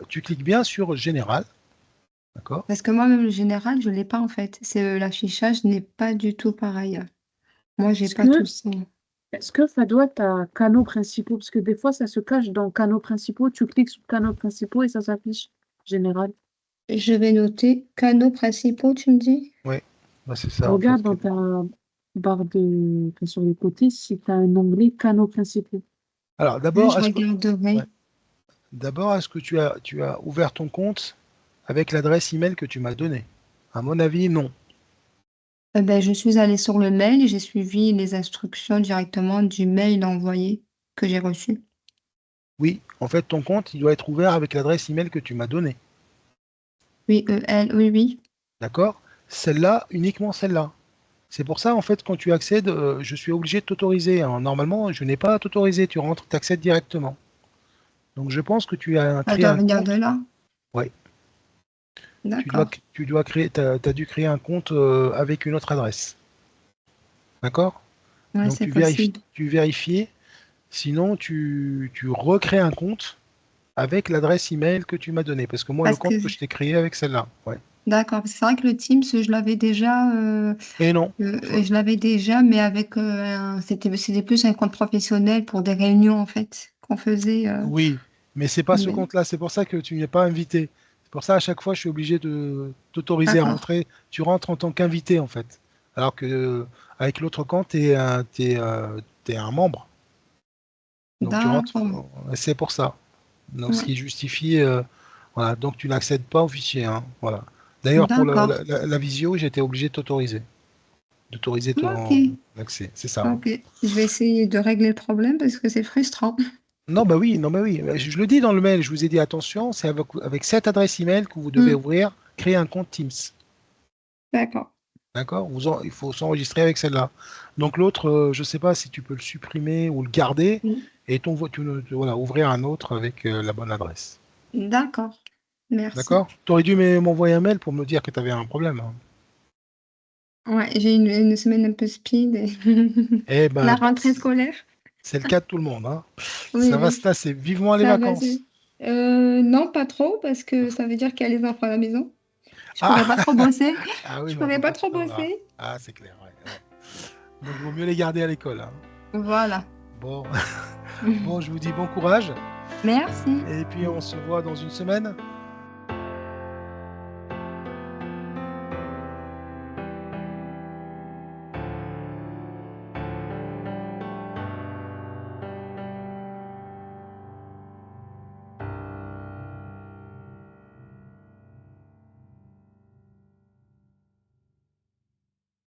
[SPEAKER 1] Tu cliques bien sur Général, d'accord?
[SPEAKER 3] Parce que moi, même le général, je l'ai pas en fait. L'affichage n'est pas du tout pareil. Moi, j'ai
[SPEAKER 2] Est-ce
[SPEAKER 3] pas tout
[SPEAKER 2] que,
[SPEAKER 3] ça.
[SPEAKER 2] est-ce que ça doit être à canaux principaux? Parce que des fois, ça se cache dans canaux principaux. Tu cliques sur canaux principaux et ça s'affiche général.
[SPEAKER 3] Je vais noter canaux principaux, tu me dis?
[SPEAKER 1] Ouais, bah, c'est ça en fait.
[SPEAKER 2] Regarde dans ta barre enfin, sur les côtés si tu as un onglet canaux principaux.
[SPEAKER 1] Alors
[SPEAKER 3] Je regarderai.
[SPEAKER 1] ouais, d'abord, est-ce que tu as ouvert ton compte avec l'adresse email que tu m'as donnée? À mon avis, non.
[SPEAKER 3] Ben, je suis allée sur le mail et j'ai suivi les instructions directement du mail envoyé que j'ai reçu.
[SPEAKER 1] Oui, en fait, ton compte, il doit être ouvert avec l'adresse email que tu m'as donnée.
[SPEAKER 3] Oui, oui, oui.
[SPEAKER 1] D'accord? Celle-là, uniquement celle-là. C'est pour ça, en fait, quand tu accèdes, je suis obligé de t'autoriser. Hein. Normalement, je n'ai pas à t'autoriser. Tu rentres, tu accèdes directement. Donc, je pense que tu as
[SPEAKER 3] Elle
[SPEAKER 1] créé
[SPEAKER 3] doit
[SPEAKER 1] un
[SPEAKER 3] venir de
[SPEAKER 1] compte.
[SPEAKER 3] là.
[SPEAKER 1] Oui.
[SPEAKER 3] D'accord.
[SPEAKER 1] Tu dois créer, t'as dû créer un compte avec une autre adresse. D'accord?
[SPEAKER 3] Ouais,
[SPEAKER 1] Donc,
[SPEAKER 3] c'est possible.
[SPEAKER 1] tu vérifies. Sinon, tu recrées un compte avec l'adresse email que tu m'as donnée. Parce que moi, le
[SPEAKER 3] Parce que,
[SPEAKER 1] compte que je t'ai créé avec celle-là. Ouais.
[SPEAKER 3] d'accord. C'est vrai que le Teams,
[SPEAKER 1] Et non.
[SPEAKER 3] je l'avais déjà, mais avec c'était plus un compte professionnel pour des réunions en fait qu'on faisait.
[SPEAKER 1] Oui, mais c'est pas ce
[SPEAKER 3] Mais
[SPEAKER 1] compte-là. C'est pour ça que tu n'es pas invité. C'est pour ça, à chaque fois, je suis obligé de t'autoriser à
[SPEAKER 3] d'accord,
[SPEAKER 1] rentrer. Tu rentres en tant qu'invité, en fait. Alors que avec l'autre compte, t'es un membre. Donc tu rentres.
[SPEAKER 3] d'accord.
[SPEAKER 1] C'est pour ça. Donc ce
[SPEAKER 3] Ouais,
[SPEAKER 1] qui justifie. Voilà. Donc tu n'accèdes pas au fichier. Hein. Voilà. D'ailleurs, pour
[SPEAKER 3] d'accord.
[SPEAKER 1] la visio, j'étais obligé de t'autoriser. D'autoriser
[SPEAKER 3] Ok,
[SPEAKER 1] ton accès. C'est ça. Hein.
[SPEAKER 3] ok. Je vais essayer de régler le problème parce que c'est frustrant.
[SPEAKER 1] Non, bah oui, non, bah oui. Je le dis dans le mail, je vous ai dit attention, c'est avec cette adresse email que vous devez
[SPEAKER 3] Hmm,
[SPEAKER 1] ouvrir, créer un compte Teams.
[SPEAKER 3] d'accord.
[SPEAKER 1] D'accord? Il faut s'enregistrer avec celle-là. Donc l'autre, je ne sais pas si tu peux le supprimer ou le garder
[SPEAKER 3] Hmm.
[SPEAKER 1] et voilà, ouvrir un autre avec la bonne adresse.
[SPEAKER 3] D'accord. Merci.
[SPEAKER 1] D'accord? Tu aurais dû m'envoyer un mail pour me dire que tu avais un problème, hein.
[SPEAKER 3] Ouais, j'ai une semaine un peu speed.
[SPEAKER 1] Eh
[SPEAKER 3] La
[SPEAKER 1] ben,
[SPEAKER 3] rentrée scolaire.
[SPEAKER 1] c'est le cas de tout le monde, hein.
[SPEAKER 3] Oui,
[SPEAKER 1] Ça va
[SPEAKER 3] oui.
[SPEAKER 1] se tasser. Vivement les
[SPEAKER 3] Ça va,
[SPEAKER 1] vacances.
[SPEAKER 3] non, pas trop, parce que ça veut dire qu'il y a les enfants à la maison. Je
[SPEAKER 1] Ah,
[SPEAKER 3] pourrais pas trop bosser.
[SPEAKER 1] ah oui,
[SPEAKER 3] Je
[SPEAKER 1] mais on
[SPEAKER 3] pourrais
[SPEAKER 1] peut
[SPEAKER 3] pas
[SPEAKER 1] pas se
[SPEAKER 3] trop
[SPEAKER 1] plaindre, hein.
[SPEAKER 3] bosser.
[SPEAKER 1] Ah, c'est clair, ouais, ouais. Donc, il vaut mieux les garder à l'école, hein.
[SPEAKER 3] Voilà.
[SPEAKER 1] Bon, bon, je vous dis bon courage.
[SPEAKER 3] Merci.
[SPEAKER 1] Et puis, on se voit dans une semaine.